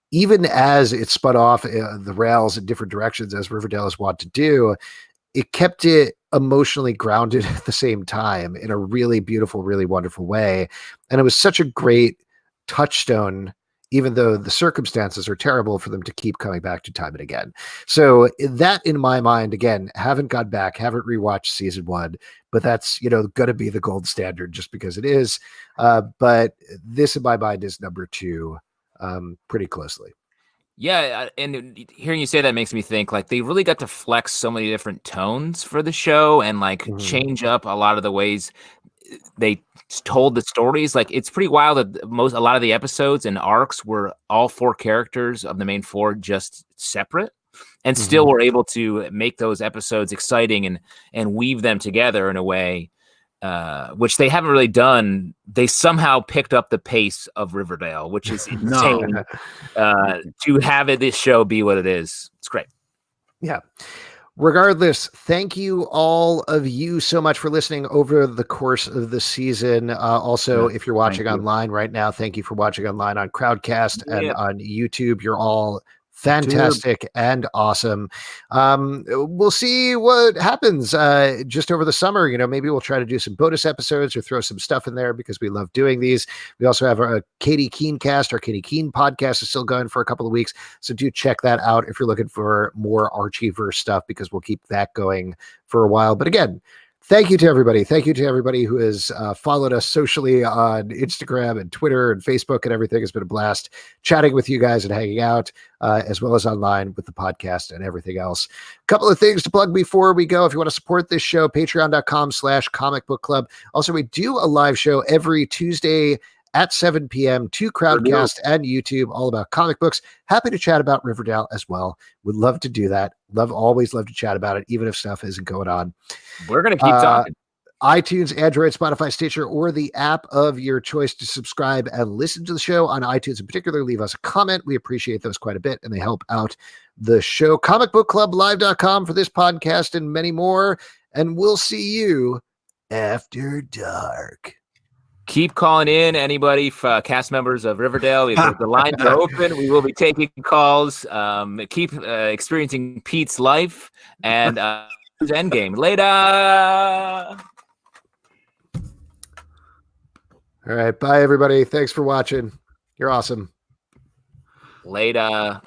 even as it spun off the rails in different directions, as Riverdale has wanted to do, it kept it emotionally grounded at the same time in a really beautiful, really wonderful way. And it was such a great touchstone, even though the circumstances are terrible, for them to keep coming back to time and again. So that, in my mind, again, haven't gone back, haven't rewatched season 1, but that's, going to be the gold standard just because it is. But this, in my mind, is number 2. Pretty closely. Yeah, and hearing you say that makes me think they really got to flex so many different tones for the show and change up a lot of the ways they told the stories. It's pretty wild that a lot of the episodes and arcs were all 4 characters of the main 4 just separate, and still were able to make those episodes exciting and weave them together in a way which they haven't really done. They somehow picked up the pace of Riverdale, which is insane. To have this show be what it is, it's great. Yeah. Regardless, thank you all of you so much for listening over the course of the season. Also, if you're watching online right now, thank you for watching online on Crowdcast and on YouTube. You're all fantastic and awesome. We'll see what happens just over the summer. Maybe we'll try to do some bonus episodes or throw some stuff in there because we love doing these. We also have a Katie Keene cast. Our Katie Keene podcast is still going for a couple of weeks, so do check that out if you're looking for more Archieverse stuff, because we'll keep that going for a while. But again, thank you to everybody. Thank you to everybody who has followed us socially on Instagram and Twitter and Facebook and everything. It's been a blast chatting with you guys and hanging out, as well as online with the podcast and everything else. A couple of things to plug before we go. If you want to support this show, patreon.com/comic book club. Also, we do a live show every Tuesday at 7 p.m. to Crowdcast and YouTube, all about comic books. Happy to chat about Riverdale as well. Would love to do that. Always love to chat about it, even if stuff isn't going on. We're going to keep talking. iTunes, Android, Spotify, Stitcher, or the app of your choice to subscribe and listen to the show. On iTunes in particular, leave us a comment. We appreciate those quite a bit, and they help out the show. comicbookclublive.com for this podcast and many more. And we'll see you after dark. Keep calling in, anybody, cast members of Riverdale. The lines are open. We will be taking calls. Keep experiencing Pete's life and Endgame. Later. All right. Bye, everybody. Thanks for watching. You're awesome. Later.